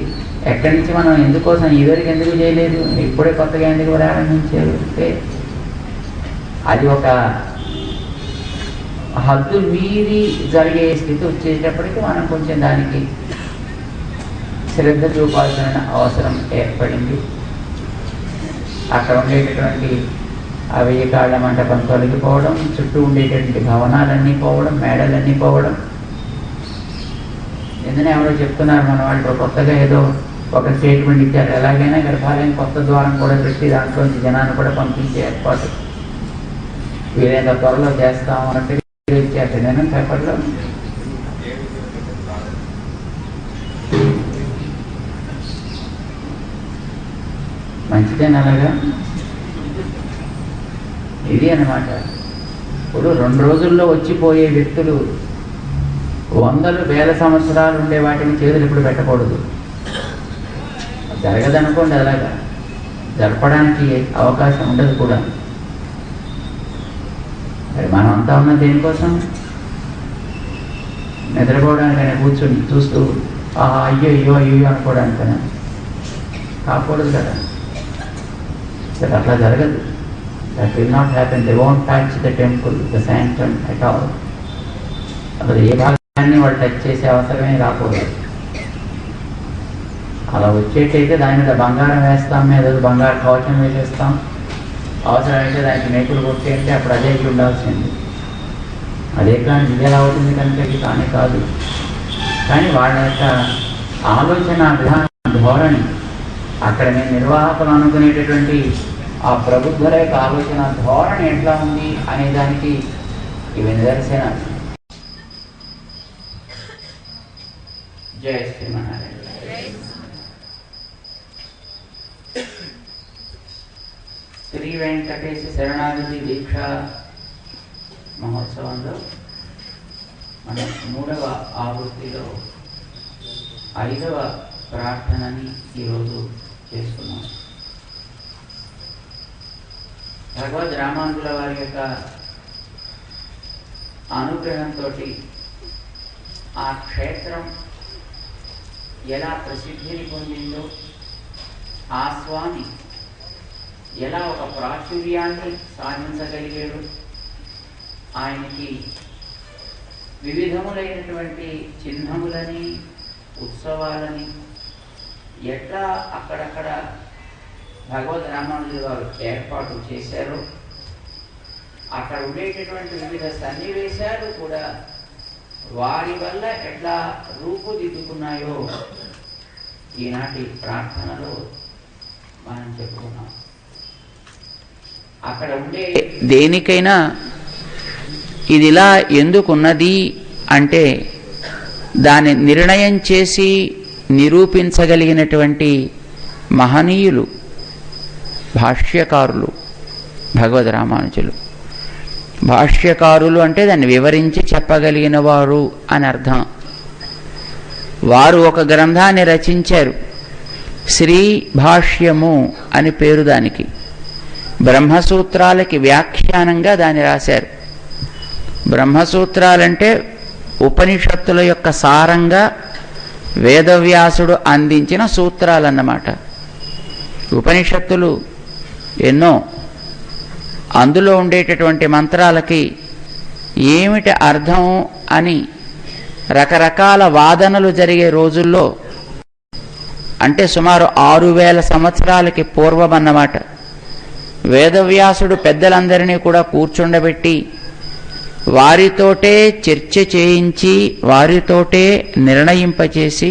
ఎక్కడి నుంచి మనం ఎందుకోసం ఇదివరకు ఎందుకు చేయలేదు, ఇప్పుడే కొత్తగా ఎందుకు ప్రారంభించారు అంటే అది ఒక హద్దు మీరి జరిగే స్థితి వచ్చేటప్పటికి మనం కొంచెం దానికి శ్రద్ధ చూపాల్సిన అవసరం ఏర్పడింది. అక్కడ ఉండేటటువంటి ఆ 1000 కాళ్ళ మంటపం తొలగిపోవడం, చుట్టూ ఉండేటటువంటి భవనాలన్నీ పోవడం, మేడలన్నీ పోవడం. ఎందుకని ఎవరో చెప్తున్నారు మన వాళ్ళు కొత్తగా ఏదో ఒక స్టేట్మెంట్ ఇచ్చారు, ఎలాగైనా గర్భాలయం కొత్త ద్వారం కూడా పెట్టి దాంట్లోంచి జనాన్ని కూడా పంపించే ఏర్పాటు వీలైన త్వరలో చేస్తాము అన్నట్టు ఇచ్చారు. నేను పేపర్లో మంచిదేనలాగా ఇది అన్నమాట. ఇప్పుడు 2 రోజుల్లో వచ్చిపోయే వ్యక్తులు 100,000 సంవత్సరాలు ఉండే వాటిని చేతులు ఇప్పుడు పెట్టకూడదు. జరగదనుకోండి, అలాగా జరపడానికి అవకాశం ఉండదు కూడా. మరి మనం అంతా ఉన్నది దేనికోసం? నిద్రపోవడానికైనా కూర్చొని చూస్తూ అయ్యో అయ్యో అయ్యో అనుకోవడానికైనా కాకూడదు కదా. సరే అట్లా జరగదు. That will not happen. They won't touch the temple, the sanctum at all. అసలు ఏ భాగాన్ని వాళ్ళు టచ్ చేసే అవసరమే రాకూడదు. అలా వచ్చేటైతే దాని మీద బంగారం వేస్తాం, మీద బంగారు కవచం వేసేస్తాం. అవసరమైతే దానికి మేకులు కొట్టేస్తే అప్పుడు అదే ఉండాల్సింది. అదే కానీ ఇది ఎలా అవుతుంది కనుక ఇది కానీ కాదు. కానీ వాళ్ళ యొక్క ఆలోచన విధాన ధోరణి, అక్కడ నేను నిర్వాహకులు అనుకునేటటువంటి ఆ ప్రబుద్ధుల యొక్క ఆలోచన ధోరణి ఎట్లా ఉంది అనే దానికి ఇవి నిదర్శనాలు. జయ శ్రీమన్నారాయణ. శ్రీ వెంకటేశ శరణాగతి దీక్షా మహోత్సవంలో మనం 3వ ఆవృత్తిలో 5వ ప్రార్థనని ఈరోజు చేసుకున్నాం. భగవద్ రామానుజుల వారి యొక్క అనుగ్రహంతో ఆ క్షేత్రం ఎలా ప్రసిద్ధిని పొందిందో, ఆ స్వామి ఎలా ఒక ప్రాచుర్యాన్ని సాధించగలిగాడు, ఆయనకి వివిధములైనటువంటి చిహ్నములని, ఉత్సవాలని ఎట్లా అక్కడక్కడ భగవద్ రామానుజుల వారు ఏర్పాటు చేశారో, అక్కడ ఉండేటటువంటి వివిధ సన్నివేశాలు కూడా వారి వల్ల ఎట్లా రూపుదిద్దుకున్నాయో ఈనాటి ప్రార్థనలో మనం చెప్పుకున్నాం. అక్కడ ఉండే దేనికైనా ఇది ఇలా ఎందుకున్నది అంటే దాన్ని నిర్ణయం చేసి నిరూపించగలిగినటువంటి మహనీయులు భాష్యకారులు భగవద్ రామానుజులు. భాష్యకారులు అంటే దాన్ని వివరించి చెప్పగలిగిన వారు అని అర్థం. వారు ఒక గ్రంథాన్ని రచించారు, శ్రీ భాష్యము అని పేరు దానికి. బ్రహ్మసూత్రాలకి వ్యాఖ్యానంగా దాన్ని రాశారు. బ్రహ్మసూత్రాలంటే ఉపనిషత్తుల యొక్క సారంగా వేదవ్యాసుడు అందించిన సూత్రాలన్నమాట. ఉపనిషత్తులు ఎన్నో, అందులో ఉండేటటువంటి మంత్రాలకి ఏమిటి అర్థం అని రకరకాల వాదనలు జరిగే రోజుల్లో, అంటే సుమారు 6000 సంవత్సరాలకి పూర్వమన్నమాట, వేదవ్యాసుడు పెద్దలందరినీ కూడా కూర్చుండబెట్టి వారితోటే చర్చ చేయించి వారితోటే నిర్ణయింపచేసి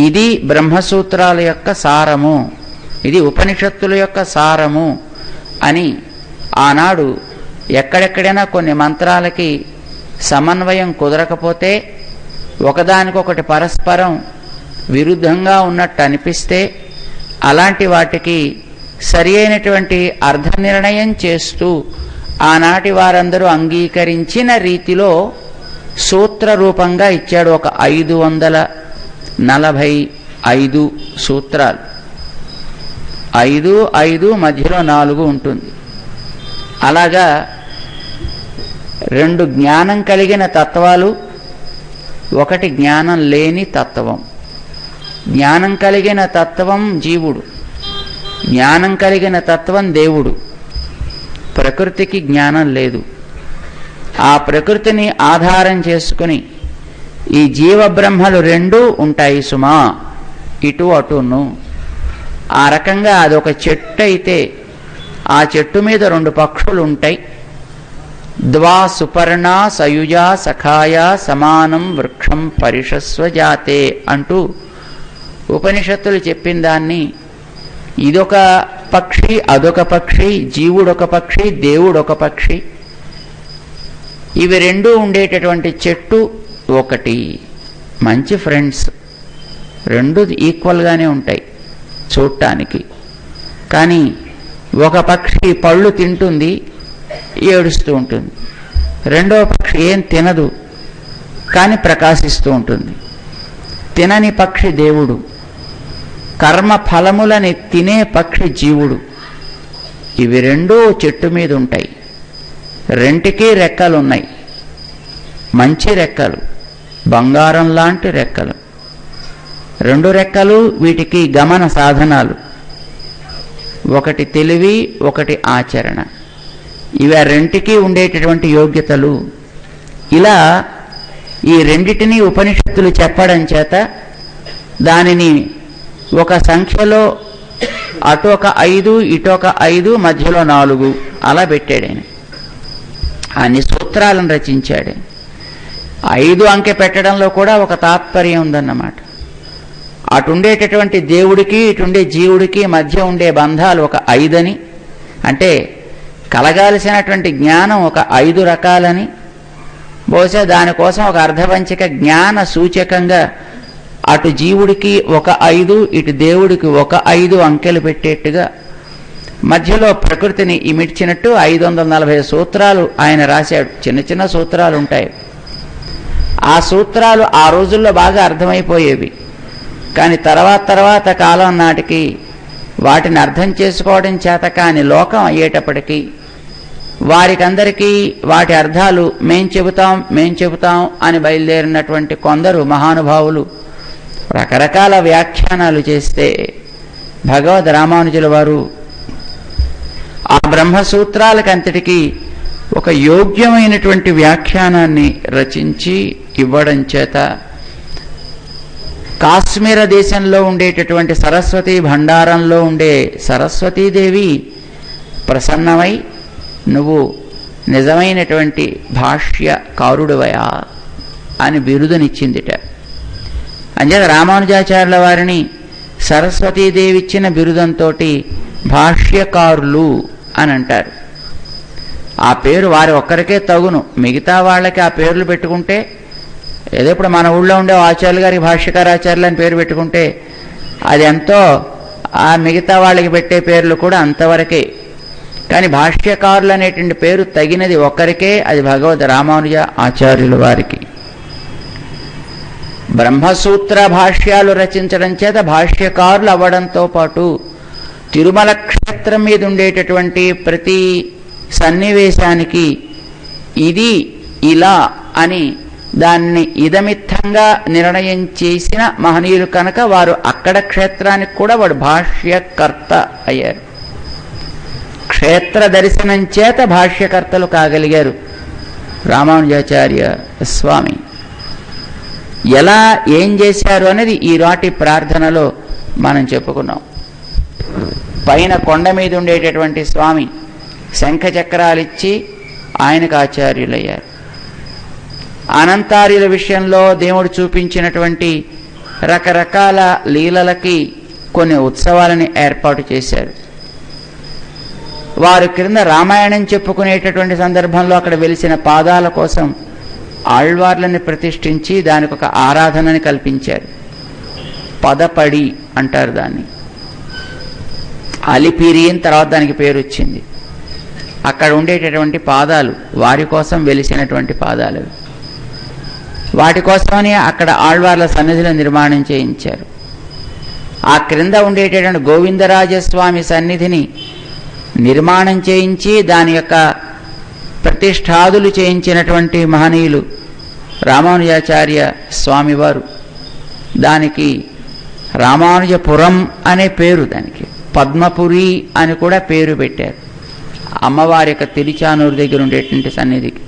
ఇది బ్రహ్మసూత్రాల యొక్క సారము, ఇది ఉపనిషత్తుల యొక్క సారము అని ఆనాడు ఎక్కడెక్కడైనా కొన్ని మంత్రాలకి సమన్వయం కుదరకపోతే, ఒకదానికొకటి పరస్పరం విరుద్ధంగా ఉన్నట్టు అనిపిస్తే అలాంటి వాటికి సరి అయినటువంటి అర్థ నిర్ణయం చేస్తూ ఆనాటి వారందరూ అంగీకరించిన రీతిలో సూత్ర రూపంగా ఇచ్చాడు. ఒక 545 సూత్రాలు, 5 5 మధ్యలో 4 ఉంటుంది. అలాగా 2 జ్ఞానం కలిగిన తత్వాలు, 1 జ్ఞానం లేని తత్వం. జ్ఞానం కలిగిన తత్వం జీవుడు, జ్ఞానం కలిగిన తత్వం దేవుడు. ప్రకృతికి జ్ఞానం లేదు. ఆ ప్రకృతిని ఆధారం చేసుకుని ఈ జీవబ్రహ్మలు 2 ఉంటాయి సుమా, ఇటు అటును. ఆ రకంగా అదొక చెట్టు అయితే ఆ చెట్టు మీద 2 పక్షులు ఉంటాయి. ద్వా సుపర్ణ సయుజా సఖాయ సమానం వృక్షం పరిషస్వ జాతే అంటూ ఉపనిషత్తులు చెప్పిన దాన్ని ఇదొక పక్షి, అదొక పక్షి, జీవుడొక పక్షి, దేవుడొక పక్షి, ఇవి 2 ఉండేటటువంటి చెట్టు ఒకటి. మంచి ఫ్రెండ్స్, 2 ఈక్వల్గానే ఉంటాయి చూడటానికి. కానీ ఒక పక్షి పళ్ళు తింటుంది, ఏడుస్తూ ఉంటుంది. రెండవ పక్షి ఏం తినదు కానీ ప్రకాశిస్తూ ఉంటుంది. తినని పక్షి దేవుడు, కర్మ ఫలములని తినే పక్షి జీవుడు. ఇవి 2 చెట్టు మీద ఉంటాయి. 2కి రెక్కలు ఉన్నాయి, మంచి రెక్కలు, బంగారం లాంటి రెక్కలు. 2 రెక్కలు, వీటికి గమన సాధనాలు, ఒకటి తెలివి, ఒకటి ఆచరణ. ఇవి ఆ 2కి ఉండేటటువంటి యోగ్యతలు. ఇలా ఈ 2టిని ఉపనిషత్తులు చెప్పడం చేత దానిని ఒక సంఖ్యలో అటు ఒక 5 ఇటు ఒక 5 మధ్యలో 4 అలా పెట్టాడు. అన్ని సూత్రాలను రచించాడు. 5 అంకె పెట్టడంలో కూడా ఒక తాత్పర్యం ఉందన్నమాట. అటుండేటటువంటి దేవుడికి ఇటుండే జీవుడికి మధ్య ఉండే బంధాలు ఒక 5 అని, అంటే కలగాల్సినటువంటి జ్ఞానం ఒక 5 రకాలని, బహుశా దానికోసం ఒక అర్ధపంచక జ్ఞాన సూచకంగా అటు జీవుడికి ఒక 5 ఇటు దేవుడికి ఒక 5 అంకెలు పెట్టేట్టుగా మధ్యలో ప్రకృతిని ఇమిడ్చినట్టు 540 సూత్రాలు ఆయన రాశాడు. చిన్న చిన్న సూత్రాలు ఉంటాయి. ఆ సూత్రాలు ఆ రోజుల్లో బాగా అర్థమైపోయేవి. కానీ తర్వాత కాలం నాటికి వాటిని అర్థం చేసుకోవడం చేత కాని లోకం అయ్యేటప్పటికీ వారికందరికీ వాటి అర్థాలు మేం చెబుతాం అని బయలుదేరినటువంటి కొందరు మహానుభావులు రకరకాల వ్యాఖ్యానాలు చేస్తే భగవద్ రామానుజుల వారు ఆ బ్రహ్మసూత్రాలకంతటికీ ఒక యోగ్యమైనటువంటి వ్యాఖ్యానాన్ని రచించి ఇవ్వడం చేత కాశ్మీర దేశంలో ఉండేటటువంటి సరస్వతీ భండారంలో ఉండే సరస్వతీదేవి ప్రసన్నమై నువ్వు నిజమైనటువంటి భాష్యకారుడివయా అని బిరుదునిచ్చిందిట. అంచేత రామానుజాచార్యుల వారిని సరస్వతీదేవి ఇచ్చిన బిరుదంతో భాష్యకారులు అని అంటారు. ఆ పేరు వారి ఒక్కరికే తగును, మిగతా వాళ్ళకి ఆ పేర్లు పెట్టుకుంటే ఏదో ఇప్పుడు మన ఊళ్ళో ఉండే ఆచార్యులు గారికి భాష్యకారాచార్యులు అని పేరు పెట్టుకుంటే అది ఎంతో, ఆ మిగతా వాళ్ళకి పెట్టే పేర్లు కూడా అంతవరకే. కానీ భాష్యకారులు అనేటువంటి పేరు తగినది ఒక్కరికే, అది భగవద్ రామానుజ ఆచార్యుల వారికి. బ్రహ్మసూత్ర భాష్యాలు రచించడం చేత భాష్యకారులు అవ్వడంతో పాటు తిరుమల క్షేత్రం మీద ఉండేటటువంటి ప్రతి సన్నివేశానికి ఇది ఇలా అని దాన్ని ఇదమిత్తంగా నిర్ణయం చేసిన మహనీయులు కనుక వారు అక్కడ క్షేత్రానికి కూడా వాడు భాష్యకర్త అయ్యారు. క్షేత్ర దర్శనం చేత భాష్యకర్తలు కాగలిగారు రామానుజాచార్య స్వామి. ఎలా ఏం చేశారు అనేది ఈనాటి ప్రార్థనలో మనం చెప్పుకున్నాం. పైన కొండ మీద ఉండేటటువంటి స్వామి శంఖచక్రాలిచ్చి ఆయనకు ఆచార్యులయ్యారు. అనంతార్యుల విషయంలో దేవుడు చూపించినటువంటి రకరకాల లీలలకి కొన్ని ఉత్సవాలని ఏర్పాటు చేశారు. వారు క్రింద రామాయణం చెప్పుకునేటటువంటి సందర్భంలో అక్కడ వెలిసిన పాదాల కోసం ఆళ్వార్లని ప్రతిష్ఠించి దానికి ఒక ఆరాధనని కల్పించారు. పదపడి అంటారు దాన్ని. అలిపిరి అని తర్వాత దానికి పేరు వచ్చింది. అక్కడ ఉండేటటువంటి పాదాలు వారి కోసం వెలిసినటువంటి పాదాలు. వాటి కోసమని అక్కడ ఆళ్వార్ల సన్నిధిలో నిర్మాణం చేయించారు. ఆ క్రింద ఉండేటటువంటి గోవిందరాజస్వామి సన్నిధిని నిర్మాణం చేయించి దాని యొక్క ప్రతిష్ఠాదులు చేయించినటువంటి మహనీయులు రామానుజాచార్య స్వామివారు. దానికి రామానుజపురం అనే పేరు, దానికి పద్మపురి అని కూడా పేరు పెట్టారు. అమ్మవారి యొక్క తిరుచానూరు దగ్గర ఉండేటువంటి సన్నిధికి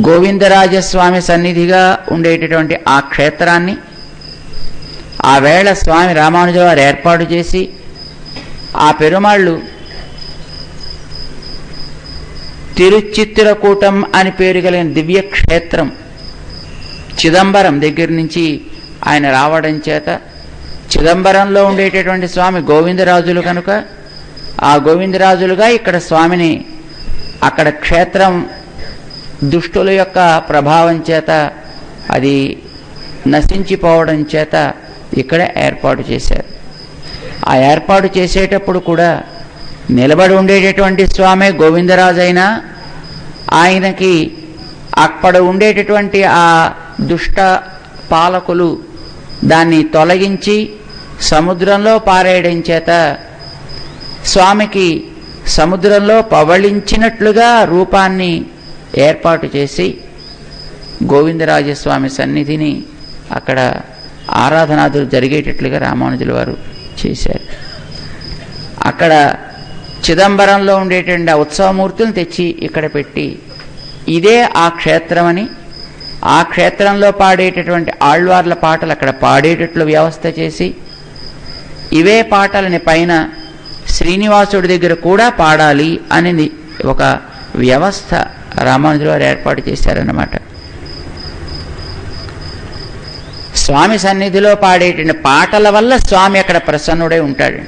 గోవిందరాజస్వామి సన్నిధిగా ఉండేటటువంటి ఆ క్షేత్రాన్ని ఆ వేళ స్వామి రామానుజ వారు ఏర్పాటు చేసి ఆ పెరుమాళ్ళు తిరుచిత్రకూటం అని పేరు కలిగిన దివ్య క్షేత్రం చిదంబరం దగ్గర నుంచి ఆయన రావడం చేత చిదంబరంలో ఉండేటటువంటి స్వామి గోవిందరాజులు కనుక ఆ గోవిందరాజులుగా ఇక్కడ స్వామిని అక్కడ క్షేత్రం దుష్టుల యొక్క ప్రభావం చేత అది నశించిపోవడం చేత ఇక్కడ ఏర్పాటు చేశారు. ఆ ఏర్పాటు చేసేటప్పుడు కూడా నిలబడి ఉండేటటువంటి స్వామి గోవిందరాజు అయినా ఆయనకి అక్కడ ఉండేటటువంటి ఆ దుష్ట పాలకులు దాన్ని తొలగించి సముద్రంలో పారేయడం చేత స్వామికి సముద్రంలో పవళించినట్లుగా రూపాన్ని ఏర్పాటు చేసి గోవిందరాజస్వామి సన్నిధిని అక్కడ ఆరాధనాదులు జరిగేటట్లుగా రామానుజుల వారు చేశారు. అక్కడ చిదంబరంలో ఉండేటువంటి ఆ ఉత్సవమూర్తులను తెచ్చి ఇక్కడ పెట్టి ఇదే ఆ క్షేత్రమని, ఆ క్షేత్రంలో పాడేటటువంటి ఆళ్వార్ల పాటలు అక్కడ పాడేటట్లు వ్యవస్థ చేసి ఇవే పాటలని పైన శ్రీనివాసుడి దగ్గర కూడా పాడాలి అని ఒక వ్యవస్థ రామానుజుల వారు ఏర్పాటు చేశారన్నమాట. స్వామి సన్నిధిలో పాడేటువంటి పాటల వల్ల స్వామి అక్కడ ప్రసన్నుడై ఉంటాడు.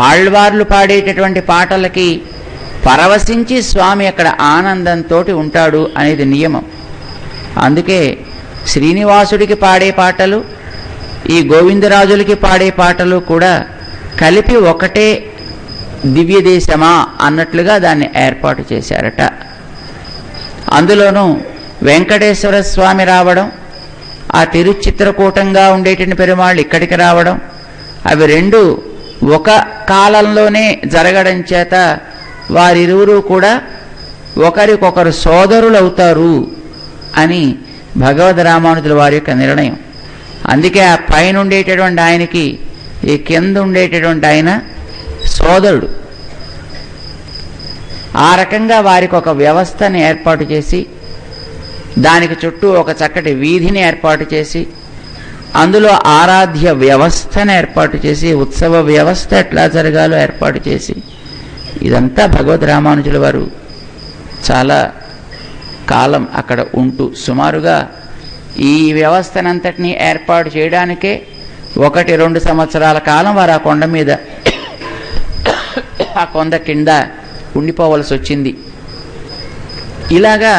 ఆళ్వార్లు పాడేటటువంటి పాటలకి పరవశించి స్వామి అక్కడ ఆనందంతో ఉంటాడు అనేది నియమం. అందుకే శ్రీనివాసుడికి పాడే పాటలు ఈ గోవిందరాజులకి పాడే పాటలు కూడా కలిపి ఒకటే దివ్య దేశమా అన్నట్లుగా దాన్ని ఏర్పాటు చేశారట. అందులోనూ వెంకటేశ్వర స్వామి రావడం, ఆ తిరుచిత్రకూటంగా ఉండేటువంటి పెరుమాళ్ళు ఇక్కడికి రావడం, అవి రెండు ఒక కాలంలోనే జరగడం చేత వారిరువురు కూడా ఒకరికొకరు సోదరులు అవుతారు అని భగవద్ రామానుజుల వారి యొక్క నిర్ణయం. అందుకే ఆ పైన ఉండేటటువంటి ఆయనకి ఈ కింద ఉండేటటువంటి ఆయన సోదరుడు. ఆ రకంగా వారికి ఒక వ్యవస్థని ఏర్పాటు చేసి, దానికి చుట్టూ ఒక చక్కటి వీధిని ఏర్పాటు చేసి, అందులో ఆరాధ్య వ్యవస్థను ఏర్పాటు చేసి, ఉత్సవ వ్యవస్థ ఎట్లా జరగాలో ఏర్పాటు చేసి, ఇదంతా భగవద్ రామానుజుల వారు చాలా కాలం అక్కడ ఉంటూ సుమారుగా ఈ వ్యవస్థనంతటినీ ఏర్పాటు చేయడానికే 1-2 సంవత్సరాల కాలం వారు ఆ కొండ మీద ఆ కొండ కింద ఉండిపోవలసి వచ్చింది. ఇలాగా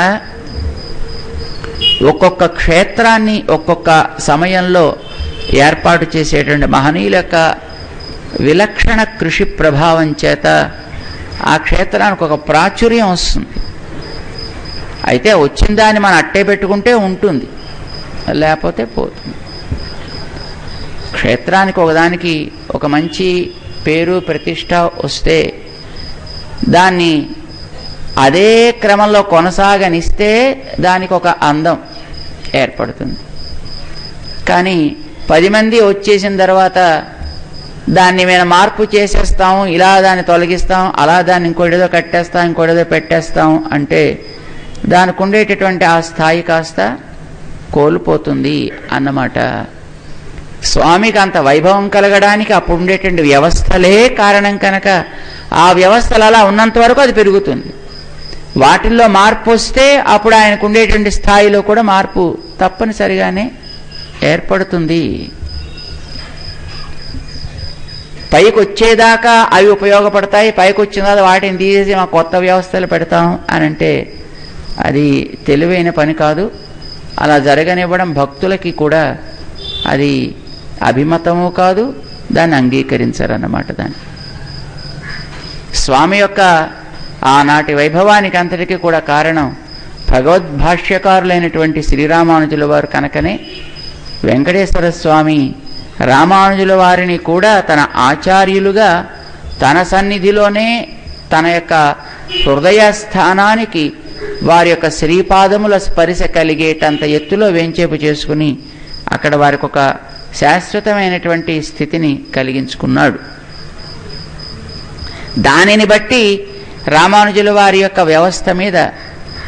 ఒక్కొక్క క్షేత్రాన్ని ఒక్కొక్క సమయంలో ఏర్పాటు చేసేటువంటి మహనీయుల యొక్క విలక్షణ కృషి ప్రభావం చేత ఆ క్షేత్రానికి ఒక ప్రాచుర్యం వస్తుంది. అయితే వచ్చిన దాన్ని మనం అట్టే పెట్టుకుంటే ఉంటుంది, లేకపోతే పోతుంది. క్షేత్రానికి ఒకదానికి ఒక మంచి పేరు ప్రతిష్ట వస్తే దాన్ని అదే క్రమంలో కొనసాగనిస్తే దానికి ఒక అందం ఏర్పడుతుంది. కానీ 10 మంది వచ్చేసిన తర్వాత దాన్ని మేము మార్పు చేసేస్తాం, ఇలా దాన్ని తొలగిస్తాం, అలా దాన్ని ఇంకోటిదో కట్టేస్తాం, ఇంకోటిదో పెట్టేస్తాం అంటే దానికి ఉండేటటువంటి ఆ స్థాయి కాస్త కోల్పోతుంది అన్నమాట. స్వామికి అంత వైభవం కలగడానికి అప్పుడు ఉండేటువంటి వ్యవస్థలే కారణం కనుక ఆ వ్యవస్థలు అలా ఉన్నంత వరకు అది పెరుగుతుంది. వాటిల్లో మార్పు వస్తే అప్పుడు ఆయనకు ఉండేటువంటి స్థాయిలో కూడా మార్పు తప్పనిసరిగానే ఏర్పడుతుంది. పైకి వచ్చేదాకా అవి ఉపయోగపడతాయి, పైకి వచ్చిన తర్వాత వాటిని తీసేసి మా కొత్త వ్యవస్థలు పెడతాం అని అంటే అది తెలివైన పని కాదు. అలా జరగనివ్వడం భక్తులకి కూడా అది అభిమతము కాదు, దాన్ని అంగీకరించరన్నమాట. దాన్ని స్వామి యొక్క ఆనాటి వైభవానికి అంతటికీ కూడా కారణం భగవద్భాష్యకారులైనటువంటి శ్రీరామానుజుల వారు కనుకనే వెంకటేశ్వర స్వామి రామానుజుల వారిని కూడా తన ఆచార్యులుగా తన సన్నిధిలోనే తన యొక్క హృదయ స్థానానికి వారి యొక్క శ్రీపాదముల స్పర్శ కలిగేటంత ఎత్తులో వేంచేపు చేసుకుని అక్కడ వారికి ఒక శాశ్వతమైనటువంటి స్థితిని కలిగించుకున్నాడు. దానిని బట్టి రామానుజుల వారి యొక్క వ్యవస్థ మీద,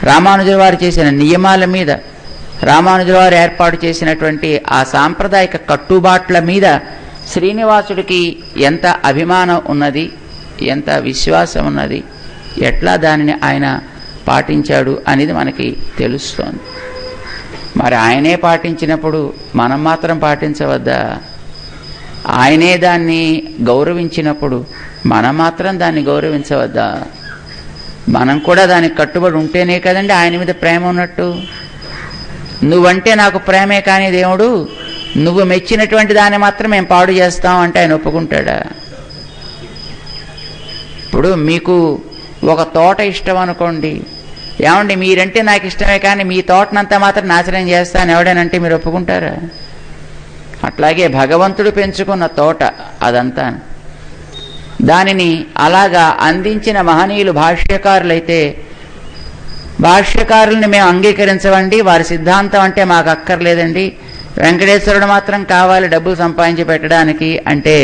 రామానుజుల వారు చేసిన నియమాల మీద, రామానుజుల వారు ఏర్పాటు చేసినటువంటి ఆ సాంప్రదాయక కట్టుబాట్ల మీద శ్రీనివాసుడికి ఎంత అభిమానం ఉన్నది, ఎంత విశ్వాసం ఉన్నది, ఎట్లా దానిని ఆయన పాటించాడు అనేది మనకి తెలుస్తోంది. మరి ఆయనే పాటించినప్పుడు మనం మాత్రం పాటించవద్దా? ఆయనే దాన్ని గౌరవించినప్పుడు మనం మాత్రం దాన్ని గౌరవించవద్దా? మనం కూడా దానికి కట్టుబడి ఉంటేనే కదండి ఆయన మీద ప్రేమ ఉన్నట్టు. నువ్వంటే నాకు ప్రేమే కానీ దేవుడు, నువ్వు మెచ్చినటువంటి దాన్ని మాత్రం మేము పాడు చేస్తాం అంటే ఆయన ఒప్పుకుంటాడా? ఇప్పుడు మీకు ఒక తోట ఇష్టం అనుకోండి, ఏమండి మీరంటే నాకు ఇష్టమే కానీ మీ తోటనంతా మాత్రం నాశనం చేస్తాను ఎవడేనంటే మీరు ఒప్పుకుంటారా? అట్లాగే భగవంతుడు పెంచుకున్న తోట అదంతా, దానిని అలాగా అందించిన మహనీయులు భాష్యకారులైతే భాష్యకారుల్ని మేము అంగీకరించవండి, వారి సిద్ధాంతం అంటే మాకు అక్కర్లేదండి, వెంకటేశ్వరుడు మాత్రం కావాలి డబ్బులు సంపాదించి పెట్టడానికి అంటే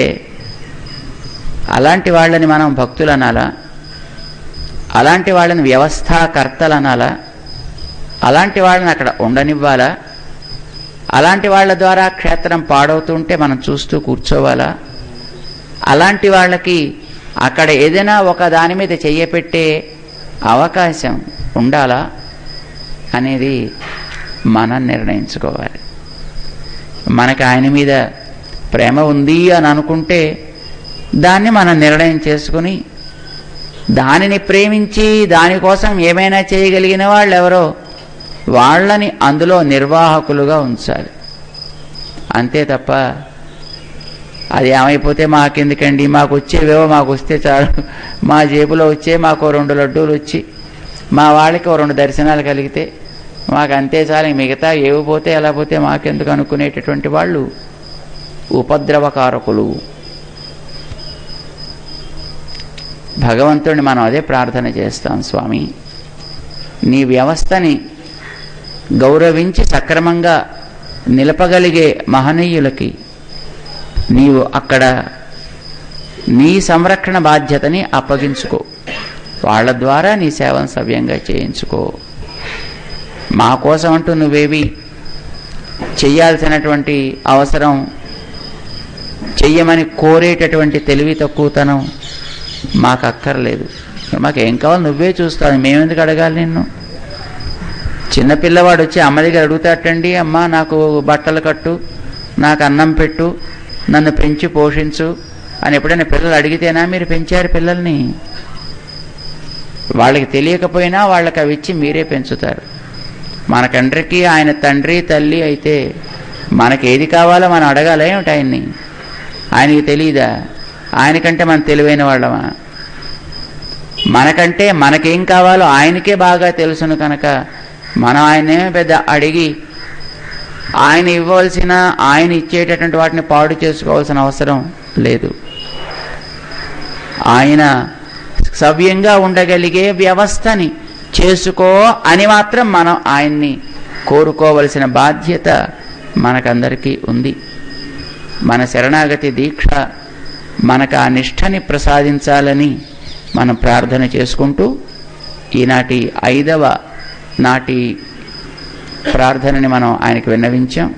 అలాంటి వాళ్ళని మనం భక్తులు అనాలా? అలాంటి వాళ్ళని వ్యవస్థాకర్తలు అనాలా? అలాంటి వాళ్ళని అక్కడ ఉండనివ్వాలా? అలాంటి వాళ్ళ ద్వారా క్షేత్రం పాడవుతుంటే మనం చూస్తూ కూర్చోవాలా? అలాంటి వాళ్ళకి అక్కడ ఏదైనా ఒక దాని మీద చెయ్యపెట్టే అవకాశం ఉండాలా అనేది మనం నిర్ణయించుకోవాలి. మనకి ఆయన మీద ప్రేమ ఉంది అని అనుకుంటే దాన్ని మనం నిర్ణయం చేసుకుని దానిని ప్రేమించి దానికోసం ఏమైనా చేయగలిగిన వాళ్ళు ఎవరో వాళ్ళని అందులో నిర్వాహకులుగా ఉంచాలి. అంతే తప్ప అది ఏమైపోతే మాకెందుకండి, మాకు వచ్చేవేవో మాకు వస్తే చాలు, మా జేబులో వచ్చే మాకు 2 లడ్డూలు వచ్చి మా వాళ్ళకి 2 దర్శనాలు కలిగితే మాకు అంతే చాలు, మిగతా ఏవి పోతే ఎలా పోతే మాకెందుకు అనుకునేటటువంటి వాళ్ళు ఉపద్రవకారకులు. భగవంతుడిని మనం అదే ప్రార్థన చేస్తాం, స్వామి నీ వ్యవస్థని గౌరవించి సక్రమంగా నిలపగలిగే మహనీయులకి నీవు అక్కడ నీ సంరక్షణ బాధ్యతని అప్పగించుకో, వాళ్ళ ద్వారా నీ సేవను సవ్యంగా చేయించుకో. మా కోసం అంటూ నువ్వేవి చెయ్యాల్సినటువంటి అవసరం, చెయ్యమని కోరేటటువంటి తెలివి తక్కువతనం మాకు అక్కర్లేదు. మాకేం కావాలి నువ్వే చూస్తావు, మేమెందుకు అడగాలి నిన్ను? చిన్నపిల్లవాడు వచ్చి అమ్మ దగ్గర అడుగుతాటండి, అమ్మ నాకు బట్టలు కట్టు, నాకు అన్నం పెట్టు, నన్ను పెంచి పోషించు అని ఎప్పుడైనా పిల్లలు అడిగితేనా మీరు పెంచారు పిల్లల్ని? వాళ్ళకి తెలియకపోయినా వాళ్ళకి అవి ఇచ్చి మీరే పెంచుతారు. మనకందరికీ ఆయన తండ్రి తల్లి అయితే మనకి ఏది కావాలో మనం అడగాలి ఏమిటి ఆయన్ని? ఆయనకి తెలియదా? ఆయనకంటే మనం తెలివైన వాళ్ళమా? మనకంటే మనకేం కావాలో ఆయనకే బాగా తెలుసును కనుక మనం ఆయనే పెద్ద అడిగి ఆయన ఇవ్వవలసిన, ఆయన ఇచ్చేటటువంటి వాటిని పాడు చేసుకోవాల్సిన అవసరం లేదు. ఆయన సవ్యంగా ఉండగలిగే వ్యవస్థని చేసుకో అని మాత్రం మనం ఆయన్ని కోరుకోవలసిన బాధ్యత మనకందరికీ ఉంది. మన శరణాగతి దీక్ష మనకు ఆ నిష్ఠని ప్రసాదించాలని మనం ప్రార్థన చేసుకుంటూ ఈనాటి 5వ నాటి ప్రార్థనని మనం ఆయనకు విన్నవించాం.